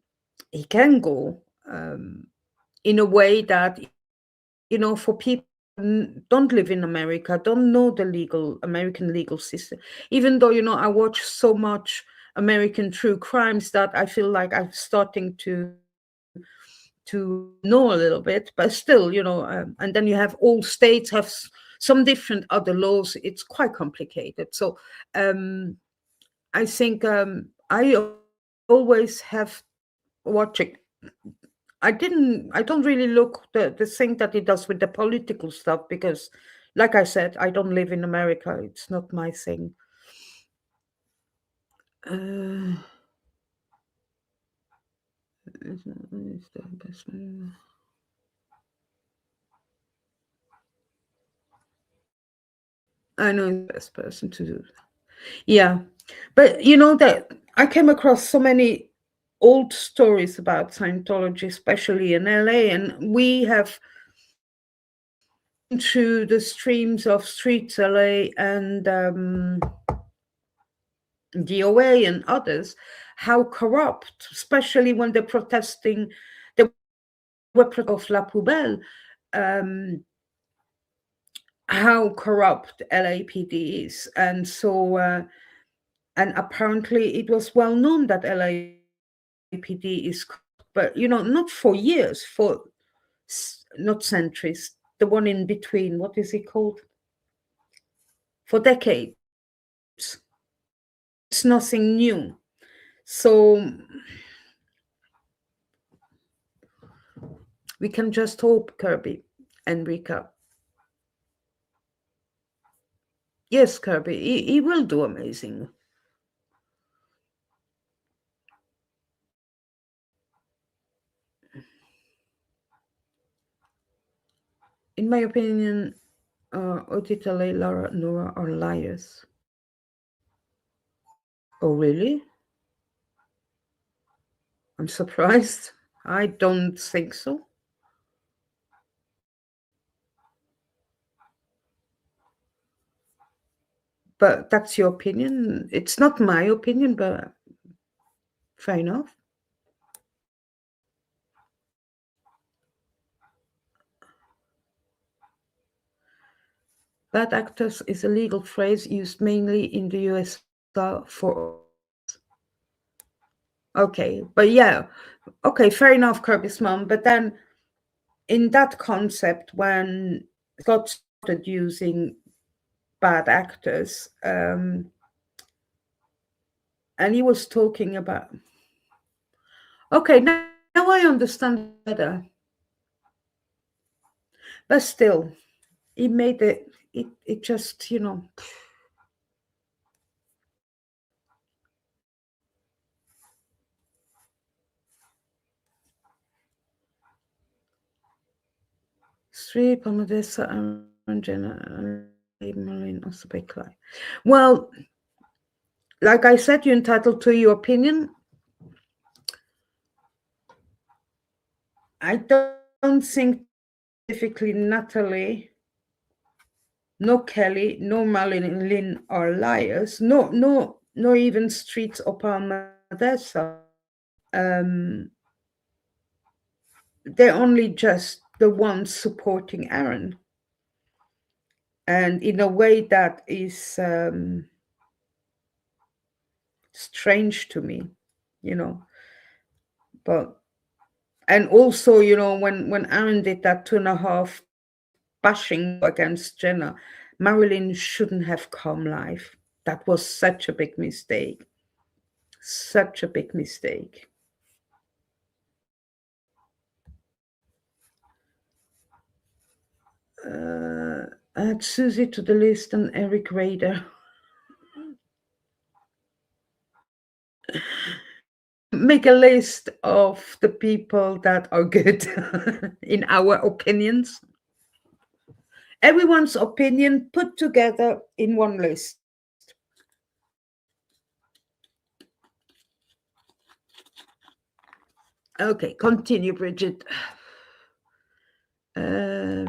he can go in a way that, for people don't live in America, don't know the American legal system. Even though, I watch so much American true crimes that I feel like I'm starting to know a little bit, but still, and then you have all states have some different other laws. It's quite complicated. So I think I always have watching I don't really look the thing that he does with the political stuff because, like I said, I don't live in America. It's not my thing. Uh, is the best I know he's the best person to do. Yeah, but you know that I came across so many old stories about Scientology, especially in LA, and we have through the streams of Streets LA and DOA and others, how corrupt, especially when they're protesting, the weapon of La Poubelle, um, how corrupt LAPD is. And so, and apparently it was well known that LAPD is corrupt, but, you know, not for years, for not centuries, the one in between, what is it called? For decades. It's nothing new. So we can just hope, Kirby and Rika. Yes, Kirby, he will do amazing. In my opinion, Odita, Lara, Nora are liars. Oh, really? I'm surprised. I don't think so. But that's your opinion. It's not my opinion, but fair enough. Bad actors is a legal phrase used mainly in the US for. Okay, but yeah, okay, fair enough, Kirby's mom. But then in that concept, when Scott started using bad actors, and he was talking about. Okay, now I understand better. But still, he made it. It just, you know. Streep, Amadessa, Arangena, Marine, also Beckley. Well, like I said, you're entitled to your opinion. I don't think specifically Natalie, no Kelly, no Marilyn are liars. No, even Streets or Palmadessa. Um, they're only just the ones supporting Aaron. And in a way that is strange to me, you know. But and also, you know, when Aaron did that 2.5 bashing against Jenna, Marilyn shouldn't have come live. That was such a big mistake. Such a big mistake. Add Susie to the list and Eric Rader. Make a list of the people that are good in our opinions. Everyone's opinion put together in one list. Okay, continue, Bridget. Uh,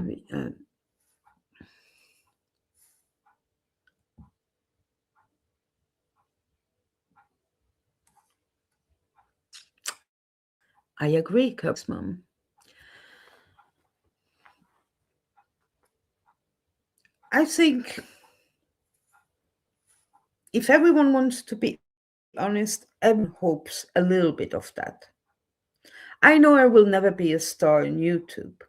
I agree, Kirk's mom. I think if everyone wants to be honest, everyone hopes a little bit of that. I know I will never be a star in YouTube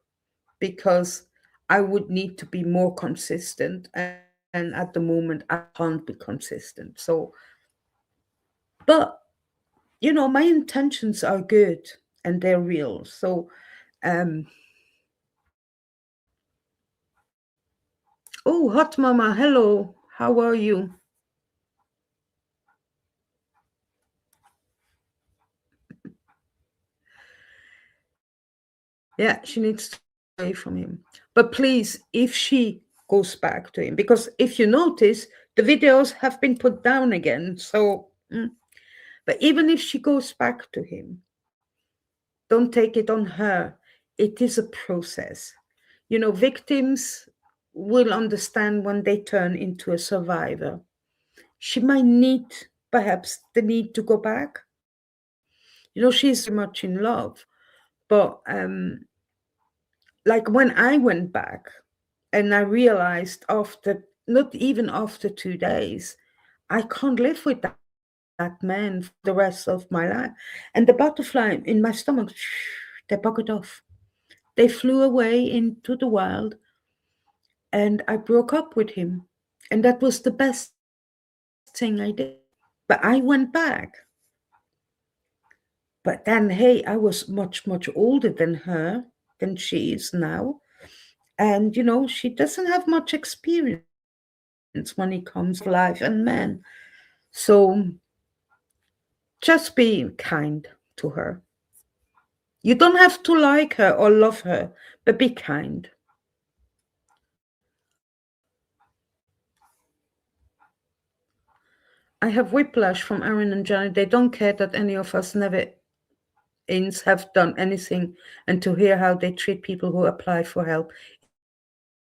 because I would need to be more consistent, and at the moment I can't be consistent. So, but you know, my intentions are good. and they're real. So, um, oh, Hot Mama, hello. How are you? Yeah, she needs to away from him. But please, if she goes back to him, because if you notice, the videos have been put down again. So, but even if she goes back to him, don't take it on her. It is a process. Victims will understand when they turn into a survivor. She might need, perhaps, the need to go back. She's very much in love. But like when I went back and I realized after, not even after 2 days, I can't live with that man for the rest of my life. And the butterfly in my stomach, they bugged off. They flew away into the wild, and I broke up with him. And that was the best thing I did. But I went back. But then, hey, I was much, much older than her, than she is now. And, she doesn't have much experience when it comes to life and men. So just be kind to her. You don't have to like her or love her, but be kind. I have whiplash from Aaron and Johnny. They don't care that any of us never ins have done anything, and to hear how they treat people who apply for help.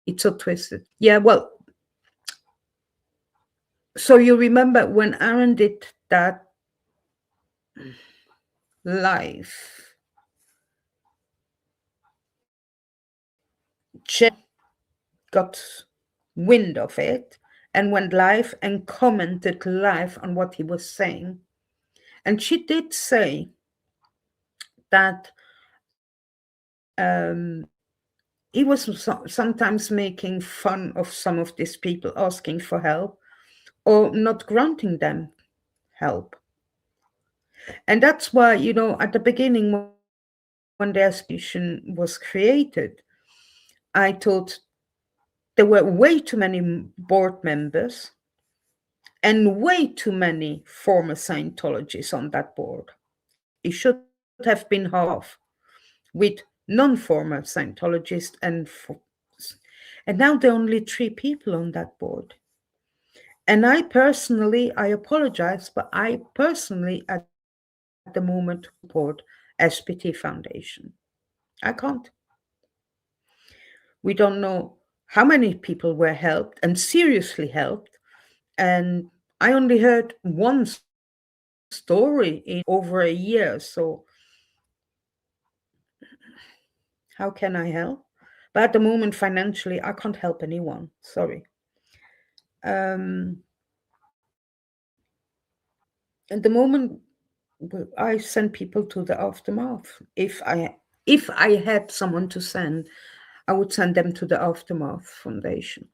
It's so twisted. Yeah, well, so you remember when Aaron did that live, Jen got wind of it and went live and commented live on what he was saying. And she did say that he was sometimes making fun of some of these people asking for help or not granting them help. And that's why, at the beginning, when the association was created, I thought there were way too many board members and way too many former Scientologists on that board. It should have been half with non-former Scientologists and now there are only 3 people on that board. And I apologize, but I personally, at the moment, support SPT Foundation. I can't. We don't know how many people were helped and seriously helped. And I only heard one story in over a year. So how can I help? But at the moment, financially, I can't help anyone. Sorry. Um, at the moment, I send people to the aftermath. If I had someone to send, I would send them to the Aftermath Foundation.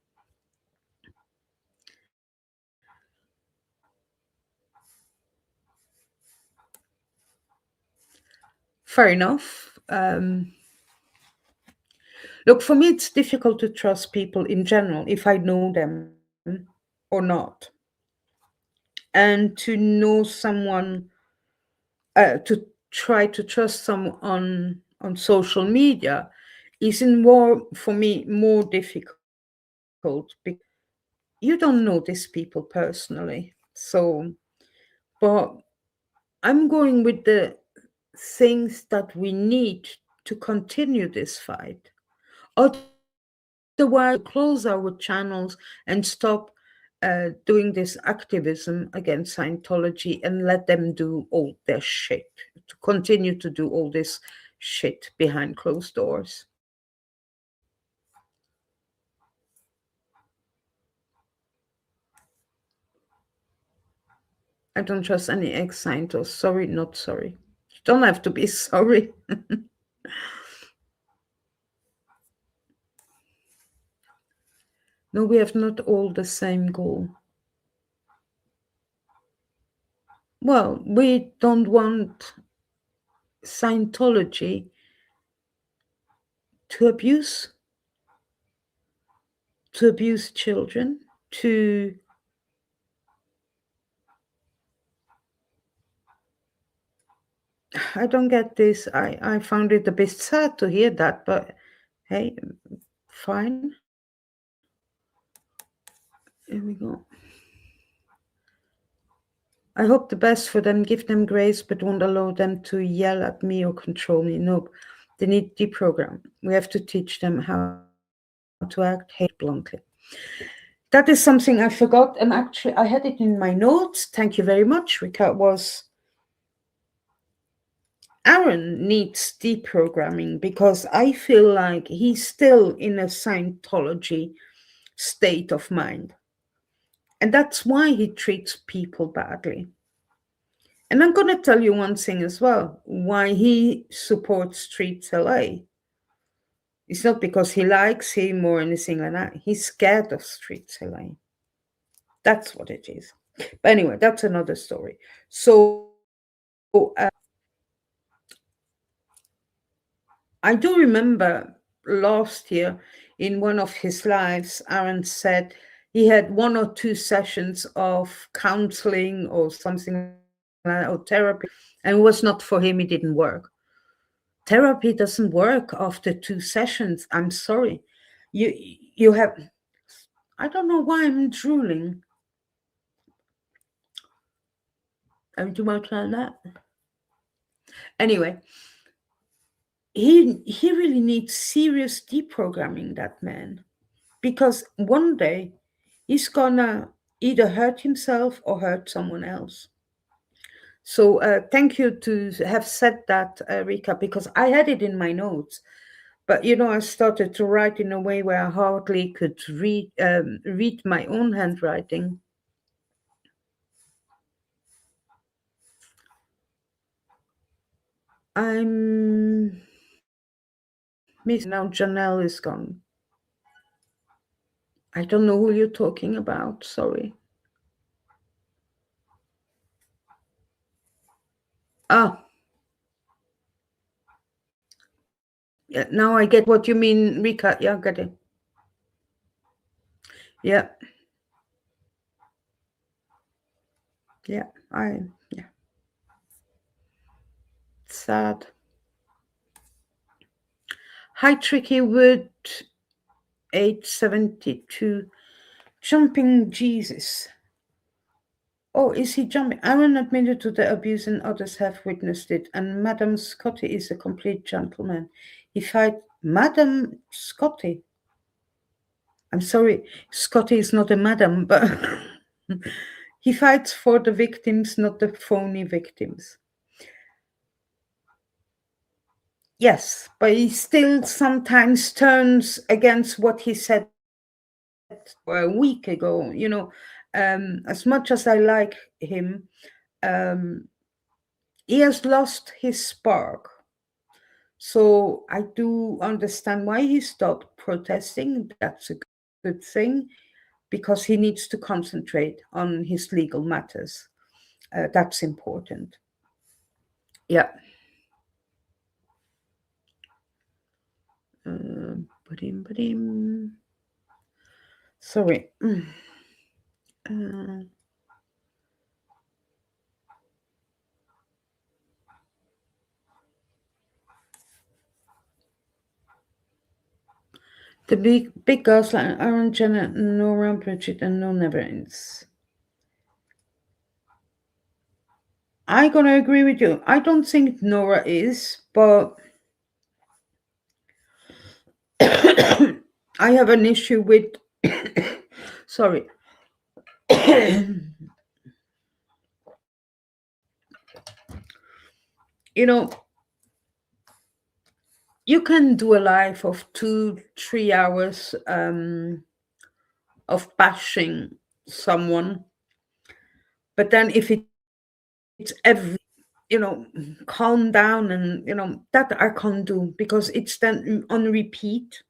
Fair enough. Look, for me, it's difficult to trust people in general if I know them or not. And to know someone, to try to trust someone on social media is in more, for me, more difficult because you don't know these people personally. So, but I'm going with the things that we need to continue this fight. Otherwise, we have to close our channels and stop doing this activism against Scientology and let them do all their shit, to continue to do all this shit behind closed doors. I don't trust any ex Scientologists. Sorry, not sorry. You don't have to be sorry. No, we have not all the same goal. Well, we don't want Scientology to abuse children, to I don't get this. I found it a bit sad to hear that, but hey, fine. Here we go. I hope the best for them, give them grace, but won't allow them to yell at me or control me. Nope. They need deprogram. We have to teach them how to act, hate bluntly. That is something I forgot, and actually I had it in my notes. Thank you very much, Rika. Was Aaron needs deprogramming because I feel like he's still in a Scientology state of mind. And that's why he treats people badly. And I'm going to tell you one thing as well why he supports Streets LA. It's not because he likes him or anything like that. He's scared of Streets LA. That's what it is. But anyway, that's another story. So I do remember last year in one of his lives, Aaron said he had 1 or 2 sessions of counseling or something like that, or therapy, and it was not for him, it didn't work. Therapy doesn't work after 2 sessions. I'm sorry. You have, I don't know why I'm drooling. I'm too much like that. Anyway, he really needs serious deprogramming, that man, because one day he's gonna either hurt himself or hurt someone else. So thank you to have said that, Rika, because I had it in my notes, but I started to write in a way where I hardly could read my own handwriting. I'm missing now. Janelle is gone. I don't know who you're talking about. Sorry. Ah, yeah. Now I get what you mean, Rika. Yeah, got it. Yeah, yeah. Yeah. Sad. Hi, Tricky Wood 872. Jumping Jesus. Oh, is he jumping? Aaron admitted to the abuse and others have witnessed it. And Madame Scotty is a complete gentleman. He fight Madame Scotty. I'm sorry, Scotty is not a madam, but he fights for the victims, not the phony victims. Yes, but he still sometimes turns against what he said a week ago. As much as I like him, he has lost his spark. So I do understand why he stopped protesting. That's a good thing, because he needs to concentrate on his legal matters. That's important. Yeah. Sorry. The big girls like Aaron, Janet, Nora, Bridget, and no never ends. I'm gonna agree with you. I don't think Nora is, but I have an issue with. Sorry. you know, you can do a live of 2-3 hours of bashing someone, but then if it's calm down, and that I can't do, because it's then on repeat.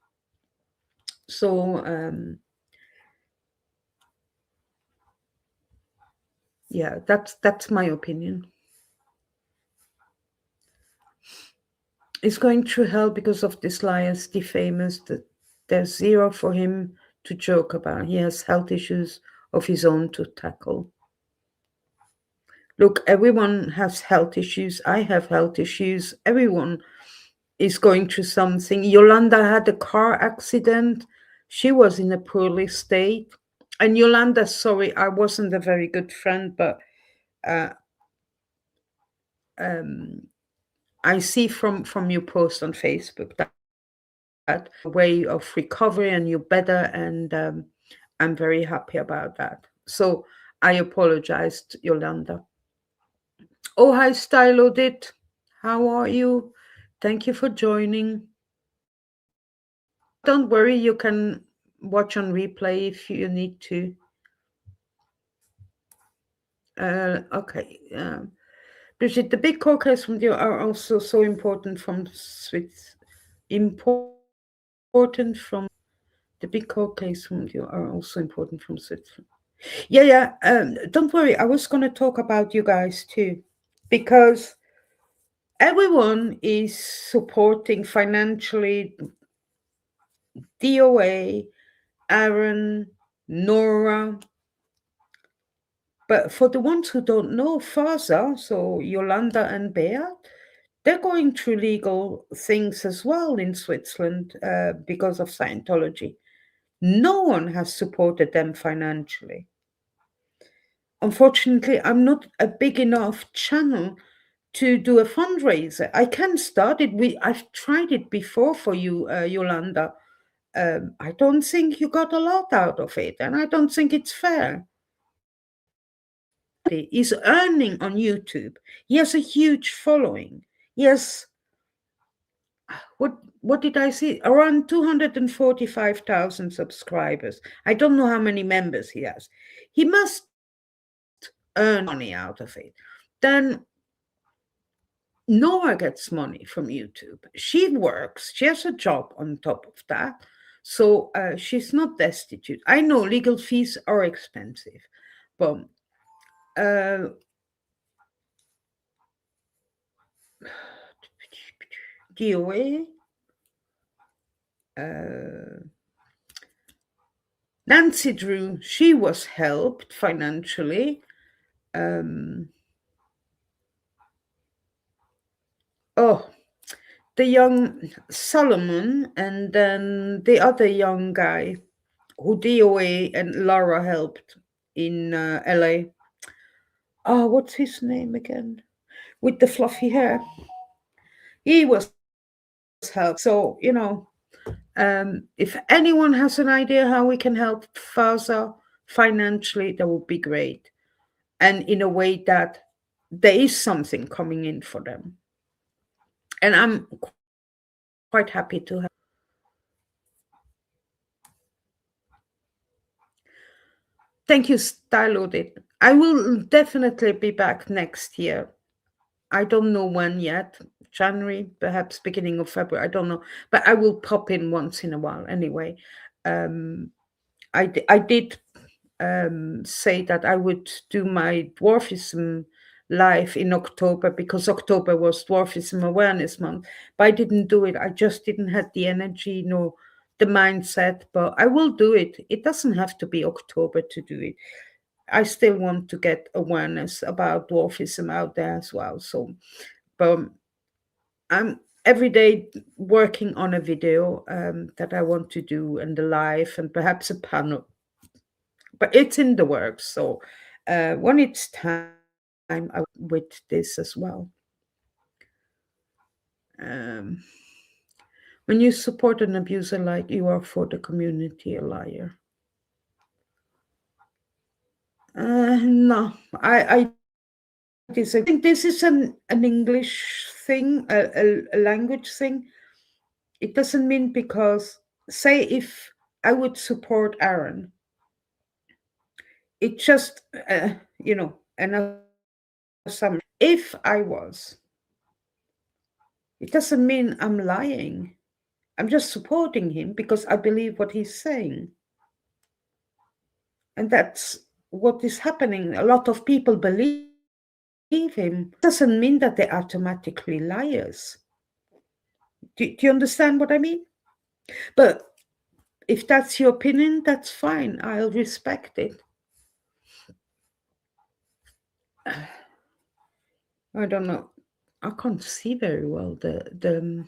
So yeah, that's my opinion. is going through hell because of this liars, defamers. That there's zero for him to joke about. He has health issues of his own to tackle. Look, everyone has health issues. I have health issues. Everyone is going through something. Yolanda had a car accident. She was in a poorly state. And Yolanda, sorry, I wasn't a very good friend, but uh, um, I see from your post on Facebook that way of recovery and you're better, and I'm very happy about that. So I apologized, Yolanda. Oh, hi, Stylodit. How are you? Thank you for joining. Don't worry, you can watch on replay if you need to. Okay. Brigitte, the big cocktails from you are also so important from Swiss. Important from the big cocktails from you are also important from Switzerland. Yeah. Don't worry. I was going to talk about you guys too, because everyone is supporting financially DOA, Aaron, Nora. But for the ones who don't know, Faza, so Yolanda and Bea, they're going through legal things as well in Switzerland because of Scientology. No one has supported them financially. Unfortunately, I'm not a big enough channel to do a fundraiser. I can start it. I've tried it before for you, Yolanda. I don't think you got a lot out of it, and I don't think it's fair. He's earning on YouTube. He has a huge following. He has what did I see? Around 245,000 subscribers. I don't know how many members he has. He must earn money out of it. Then Nora gets money from YouTube. She works. She has a job on top of that. So she's not destitute. I know legal fees are expensive, but DOA, Nancy Drew, she was helped financially. The young Solomon, and then the other young guy who DOA and Lara helped in LA. Oh, what's his name again? With the fluffy hair. He was helped. So, if anyone has an idea how we can help Faza financially, that would be great. And in a way that there is something coming in for them. And I'm quite happy to help. Thank you, Stylodit. I will definitely be back next year. I don't know when yet. January, perhaps beginning of February. I don't know, but I will pop in once in a while anyway. I did say that I would do my dwarfism live in October because October was Dwarfism Awareness Month, but I didn't do it. I just didn't have the energy nor the mindset, but I will do it. It doesn't have to be October to do it. I still want to get awareness about dwarfism out there as well. So, but I'm every day working on a video that I want to do and the live and perhaps a panel, but it's in the works. So when it's time, I will with this as well. Um, when you support an abuser like you are for the community a liar. No, I disagree. I think this is an English thing, a language thing. It doesn't mean because, say, if I would support Aaron, it just, an assumption. If I was, it doesn't mean I'm lying. I'm just supporting him because I believe what he's saying. And that's what is happening. A lot of people believe him. It doesn't mean that they're automatically liars. Do you understand what I mean? But if that's your opinion, that's fine. I'll respect it. I don't know. I can't see very well the.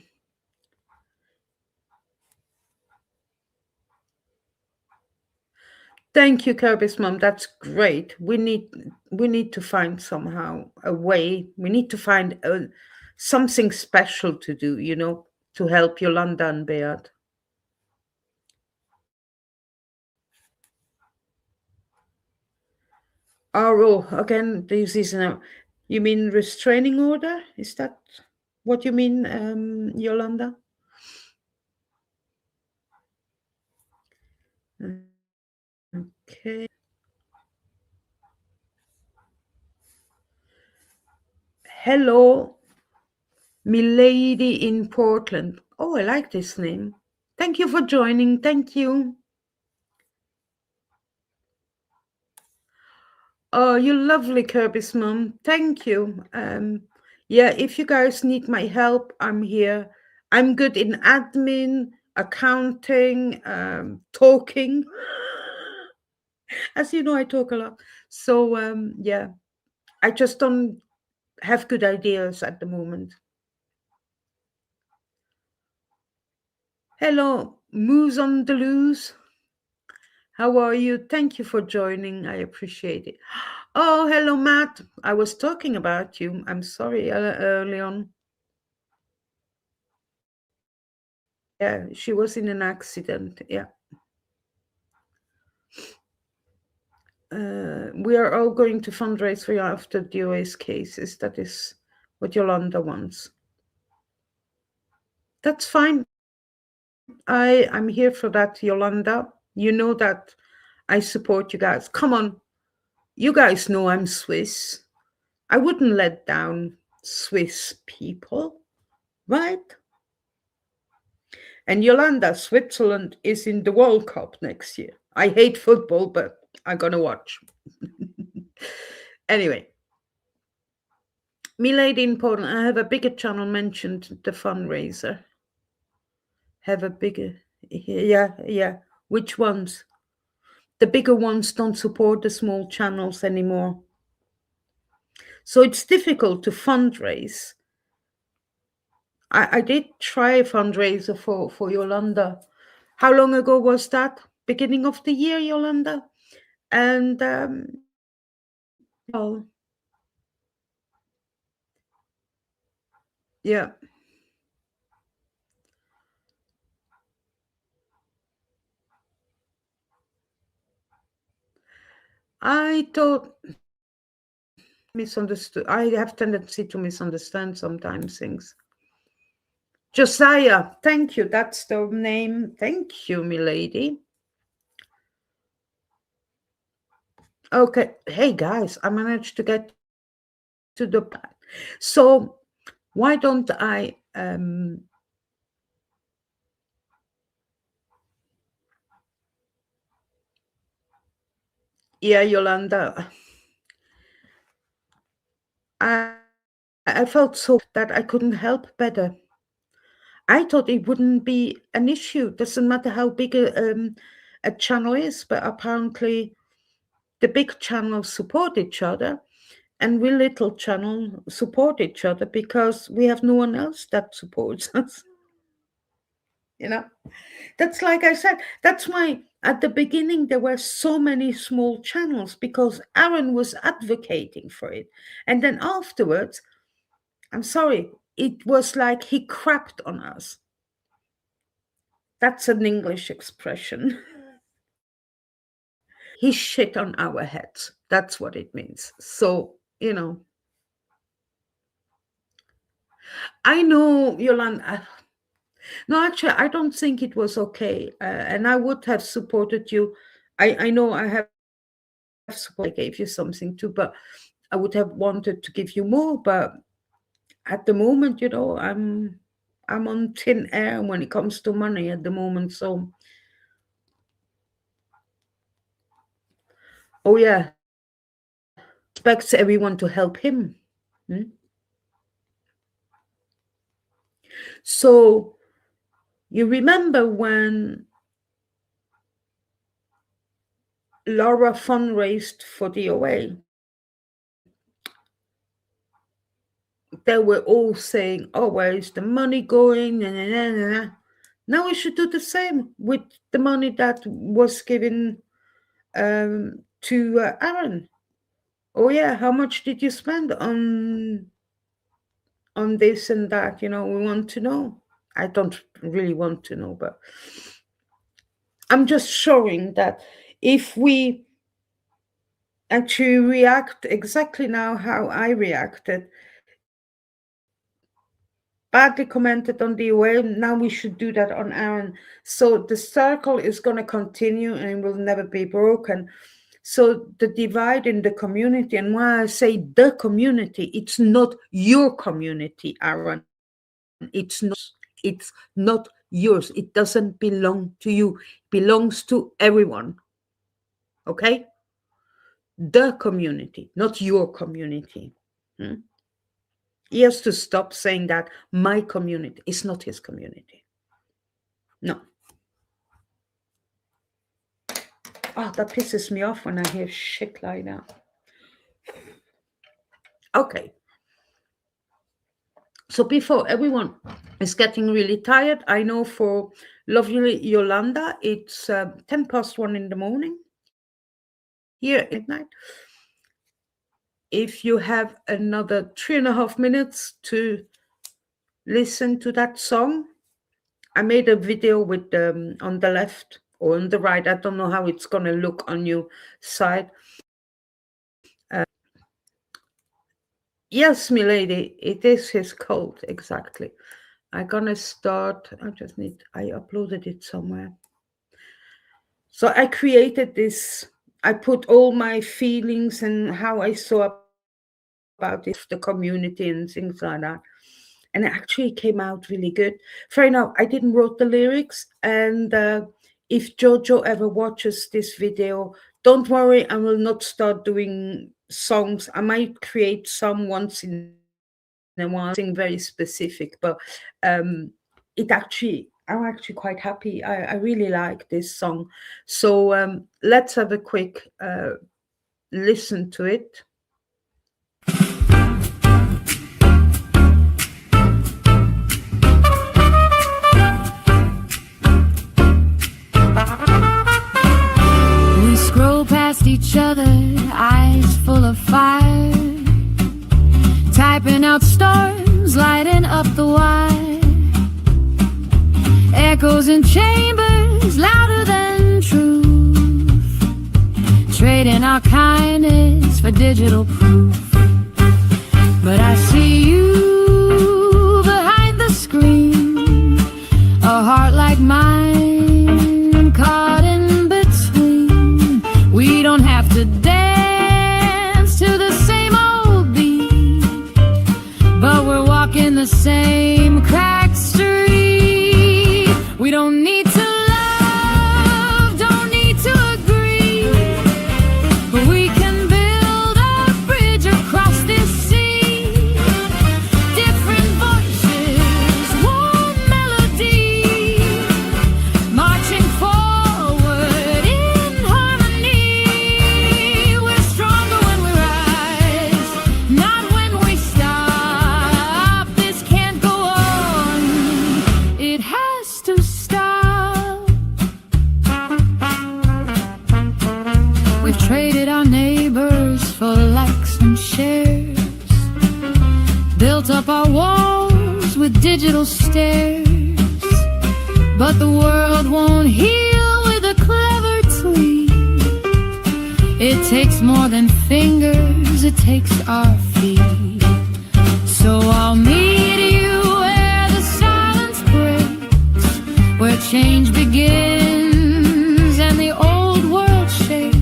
Thank you, Kirby's mom. That's great. We need to find somehow a way. We need to find something special to do. To help Yolanda and Beat. Oh, again, this is now. You mean restraining order? Is that what you mean, Yolanda? Okay. Hello, Milady in Portland. Oh, I like this name. Thank you for joining. Thank you. Oh, you lovely Kirby's mom. Thank you. Yeah, if you guys need my help, I'm here. I'm good in admin, accounting, talking. As you know, I talk a lot. So yeah, I just don't have good ideas at the moment. Hello, Moose on the Loose. How are you? Thank you for joining. I appreciate it. Oh, hello, Matt. I was talking about you. I'm sorry early on. Yeah, she was in an accident. Yeah. We are all going to fundraise for you after the OA's cases. That is what Yolanda wants. That's fine. I'm here for that, Yolanda. You know that I support you guys. Come on. You guys know I'm Swiss. I wouldn't let down Swiss people, right? And Yolanda, Switzerland is in the World Cup next year. I hate football, but I'm going to watch. Anyway, Milady in Poland, I have a bigger channel mentioned the fundraiser. Have a bigger, yeah. Which ones? The bigger ones don't support the small channels anymore. So it's difficult to fundraise. I did try a fundraiser for Yolanda. How long ago was that? Beginning of the year, Yolanda? And well, yeah. I thought misunderstood. I have tendency to misunderstand sometimes things. Josiah, thank you. That's the name. Thank you, milady. Okay. Hey guys, I managed to get to the plan. So why don't I yeah, Yolanda. I felt so that I couldn't help better. I thought it wouldn't be an issue. Doesn't matter how big a channel is, but apparently the big channels support each other, and we little channel support each other because we have no one else that supports us. That's like I said. That's why at the beginning there were so many small channels because Aaron was advocating for it, and then afterwards, I'm sorry, it was like he crapped on us. That's an English expression. He shit on our heads. That's what it means. So, I know, Yolanda. No, actually, I don't think it was okay. And I would have supported you. I know I have support. I gave you something too, but I would have wanted to give you more. But at the moment, I'm on thin air when it comes to money at the moment. So, oh yeah, expects everyone to help him. So you remember when Laura fundraised for the OA, they were all saying, oh, where is the money going? Nah, nah, nah, nah, nah. Now we should do the same with the money that was given to Aaron. Oh yeah, how much did you spend on this and that? We want to know. I don't really want to know, but I'm just showing that if we actually react exactly now how I reacted, badly commented on the OA, now we should do that on Aaron. So the circle is going to continue and will never be broken. So the divide in the community, and why I say the community, it's not your community, Aaron. It's not yours. It doesn't belong to you. It belongs to everyone. Okay? The community, not your community. He has to stop saying that my community is not his community. No. Oh, that pisses me off when I hear shit like that. Okay. So before everyone is getting really tired, I know for lovely Yolanda, it's 1:10 in the morning here at midnight. If you have another 3.5 minutes to listen to that song, I made a video with on the left or on the right. I don't know how it's going to look on your side. Yes, milady, it is his code, exactly. I'm going to start. I uploaded it somewhere. So I created this. I put all my feelings and how I saw about this, the community and things like that. And it actually came out really good. Fair enough, I didn't wrote the lyrics. And if Jojo ever watches this video, don't worry, I will not start doing songs. I might create some once in a while, something very specific, but I'm actually quite happy. I really like this song. So let's have a quick listen to it. We scroll past each other, eyes full of fire, typing out storms, lighting up the wire. Echoes in chambers, louder than truth, trading our kindness for digital proof. But I see you behind the screen, a heart like mine, caught in between. We don't have to dance to the same old beat, but we're walking the same cracked street. We don't need to love, don't need to agree, but we can build a bridge across this sea. Different voices, one melody, marching forward in harmony. We're stronger when we rise, not when we stop. This can't go on, it has to stop. We've traded our neighbors for likes and shares, built up our walls with digital stairs, but the world won't heal with a clever tweet. It takes more than fingers, it takes our feet. So I'll meet you where the silence breaks, where change begins and the old world shakes.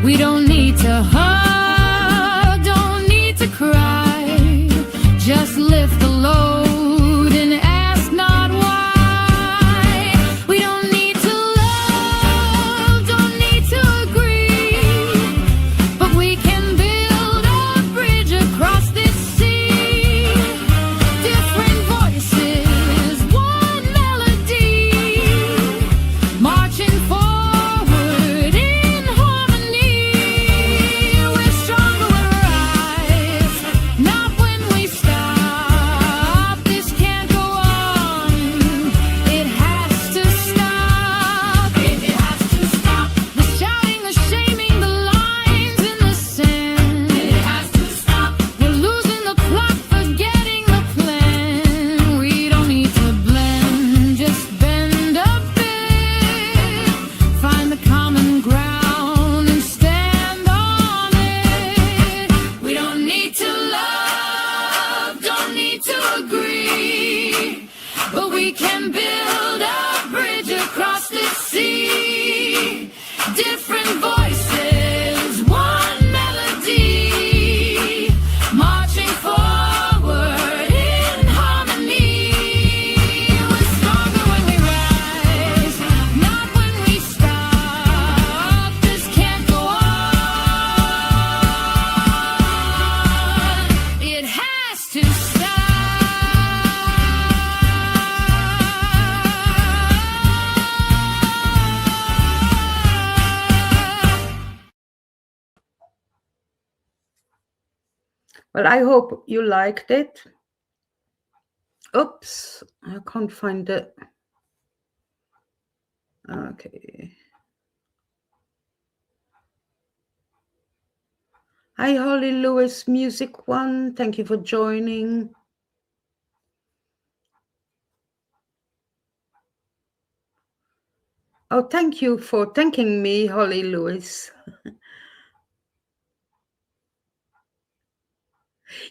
We don't need to hug, don't need to cry, just lift the load and ask not why. We don't need to love, don't need to agree, but we can build a bridge across can build a bridge across the sea. Different voices, one melody, marching forward in harmony. We're stronger when we rise, not when we stop. This can't go on. It has to stop. Well, I hope you liked it. Oops, I can't find it. Okay. Hi, Holly Lewis, Music One. Thank you for joining. Oh, thank you for thanking me, Holly Lewis.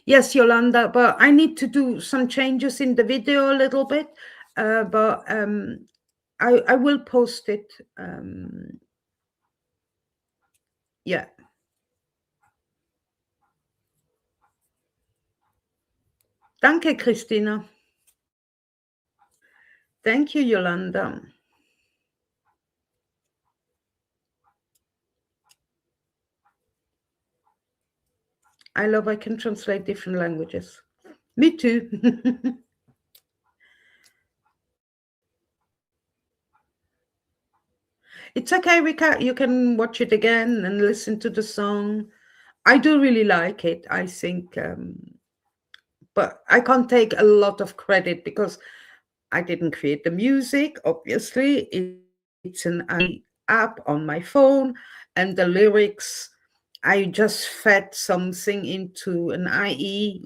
Yes, Yolanda, but I need to do some changes in the video a little bit, but I will post it. Yeah. Danke, Christina. Thank you, Yolanda. I love I can translate different languages. Me too. It's okay, Rika. You can watch it again and listen to the song. I do really like it, I think. But I can't take a lot of credit because I didn't create the music, obviously. It's an app on my phone, and the lyrics, I just fed something into an IE,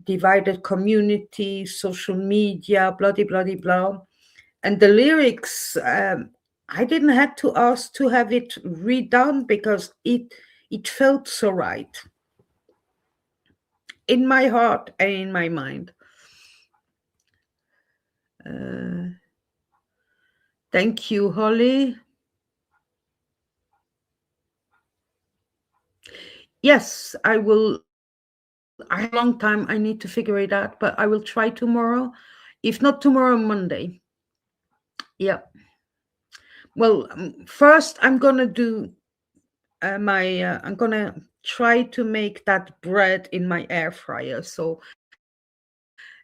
divided community, social media, blah, blah, blah, blah. And the lyrics, I didn't have to ask to have it redone because it felt so right in my heart and in my mind. Thank you, Holly. Yes, I will. I have a long time. I need to figure it out, but I will try tomorrow. If not tomorrow, Monday. Yeah. Well, first I'm gonna do I'm gonna try to make that bread in my air fryer. So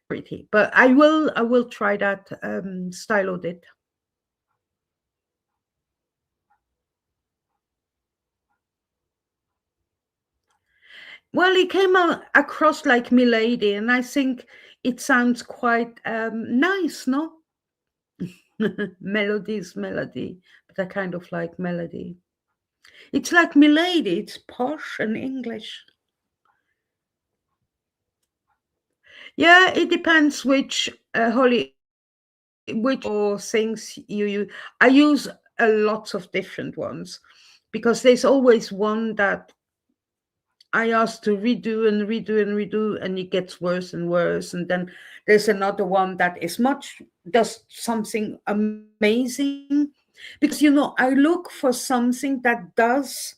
pretty, but I will try that style of it. Well, it came across like Milady, and I think it sounds quite nice, no? Melody is melody, but I kind of like melody. It's like Milady, it's posh and English. Yeah, it depends which Holly, which or things you. I use a lots of different ones because there's always one that I asked to redo and redo and redo, and it gets worse and worse. And then there's another one that is does something amazing. Because, I look for something that does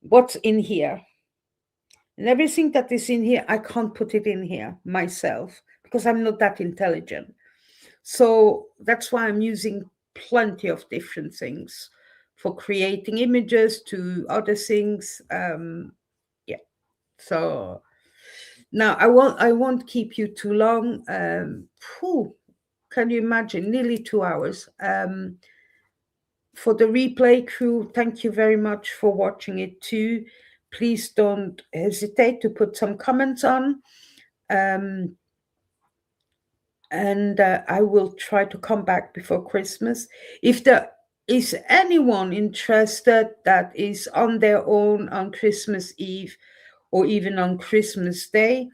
what's in here. And everything that is in here, I can't put it in here myself because I'm not that intelligent. So that's why I'm using plenty of different things for creating images to other things. So now I won't keep you too long. Can you imagine? Nearly 2 hours. For the replay crew, thank you very much for watching it too. Please don't hesitate to put some comments on. And I will try to come back before Christmas. If there is anyone interested that is on their own on Christmas Eve or even on Christmas Day,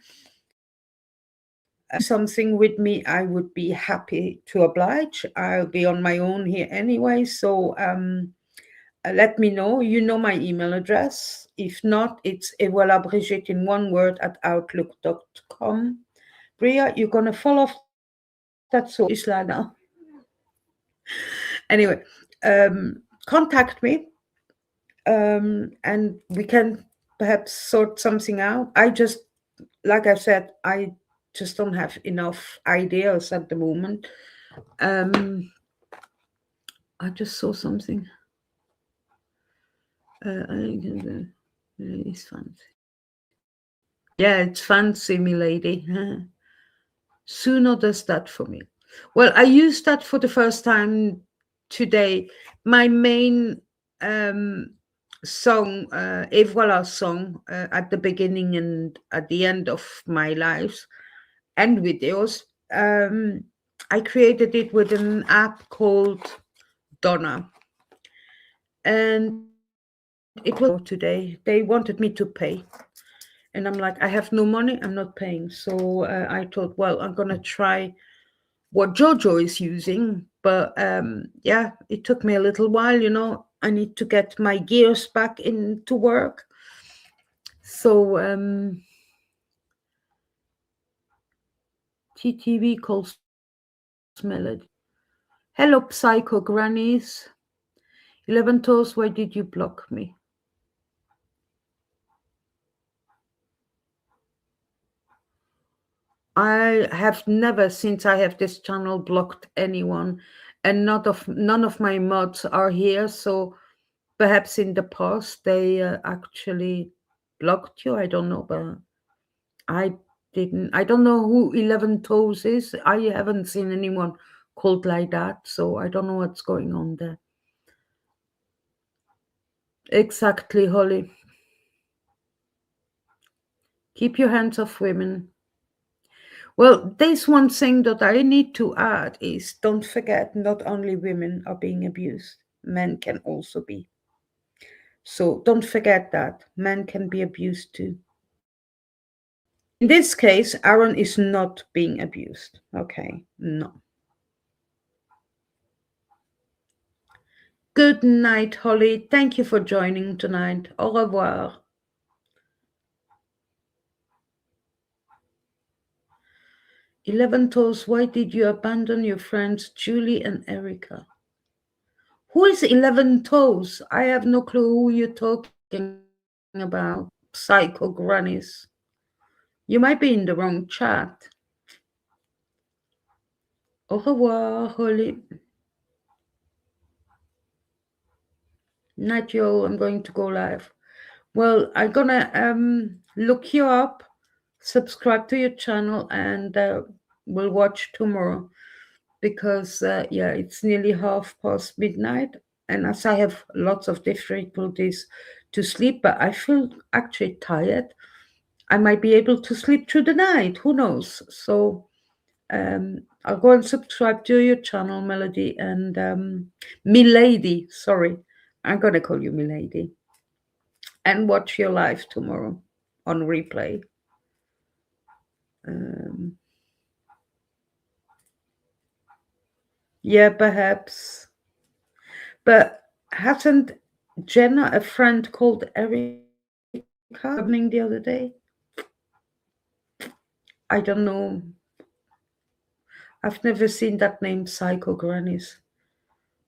something with me, I would be happy to oblige. I'll be on my own here anyway, so let me know. You know my email address. If not, it's evoilabrigitte in one word at outlook.com. Bria, you're going to fall off That's so Islana. Anyway, contact me, and we can perhaps sort something out. I just, like I said, I just don't have enough ideas at the moment. I just saw something. It's fancy. Yeah, it's fancy, milady. Sooner does that for me. Well, I used that for the first time today. My main song, Et Voilà song, at the beginning and at the end of my lives and videos, I created it with an app called Donna. And it was today. They wanted me to pay. And I'm like, I have no money, I'm not paying. So I thought, well, I'm going to try what Jojo is using. But yeah, it took me a little while, you know. I need to get my gears back into work. So TTV calls Melody. Hello, Psycho Grannies. 11 Toes, why did you block me? I have never, since I have this channel, blocked anyone, and none of my mods are here. So perhaps in the past they actually blocked you. I don't know, but I didn't. I don't know who 11 Toes is. I haven't seen anyone called like that, so I don't know what's going on there. Exactly, Holly. Keep your hands off women. Well, there's one thing that I need to add is don't forget, not only women are being abused, men can also be. So don't forget that men can be abused too. In this case, Aaron is not being abused. Okay, no. Good night, Holly. Thank you for joining tonight. Au revoir. Eleven Toes, why did you abandon your friends Julie and Erica? Who is 11 Toes? I have no clue who you're talking about. Psycho Grannies. You might be in the wrong chat. Au revoir, Holly. Night, yo. I'm going to go live. Well, I'm gonna look you up, subscribe to your channel, and we'll watch tomorrow. Because yeah, it's nearly midnight, and as I have lots of difficulties to sleep, but I feel actually tired, I might be able to sleep through the night, who knows. So I'll go and subscribe to your channel, Melody, and Milady, sorry, I'm gonna call you Milady, and watch your live tomorrow on replay. Yeah, perhaps. But hasn't Jenna a friend called Erica happening the other day? I don't know. I've never seen that name, Psycho Grannies.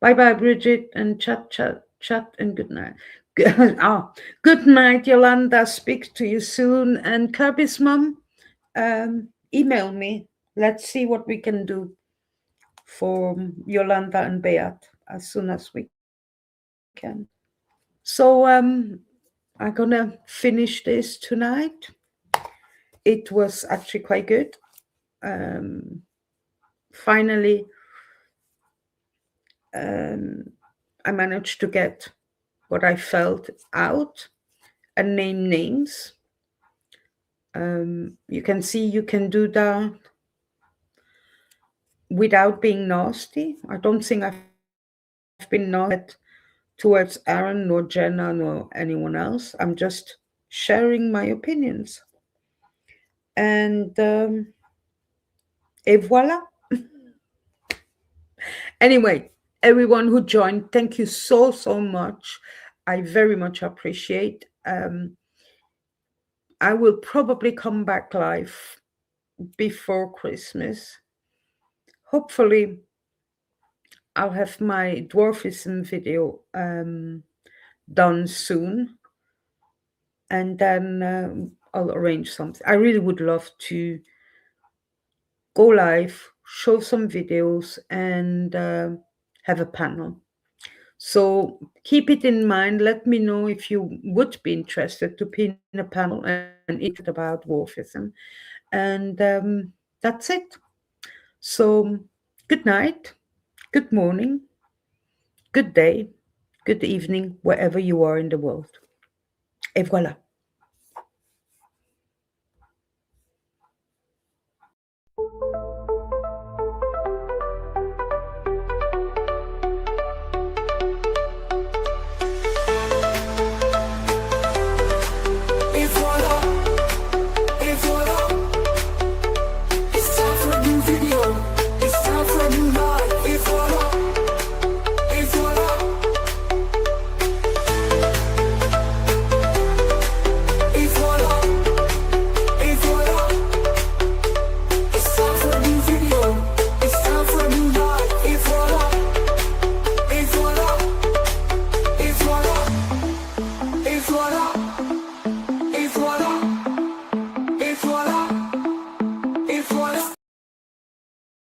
Bye-bye, Bridget, and chat, and good night. Good night, Yolanda. Speak to you soon. And Kirby's mom, email me. Let's see what we can do for Yolanda and Beat as soon as we can. So I'm gonna finish this tonight. It was actually quite good. Finally, I managed to get what I felt out and name names. You can see you can do that without being nasty. I don't think I've been nasty towards Aaron, nor Jenna, nor anyone else. I'm just sharing my opinions. And et voila. Anyway, everyone who joined, thank you so much. I very much appreciate. I will probably come back live before Christmas. hopefully I'll have my dwarfism video done soon, and then I'll arrange something. I really would love to go live, show some videos, and have a panel. So keep it in mind. Let me know if you would be interested to be in a panel and interested about dwarfism. And that's it. So good night, good morning, good day, good evening, wherever you are in the world. Et voilà.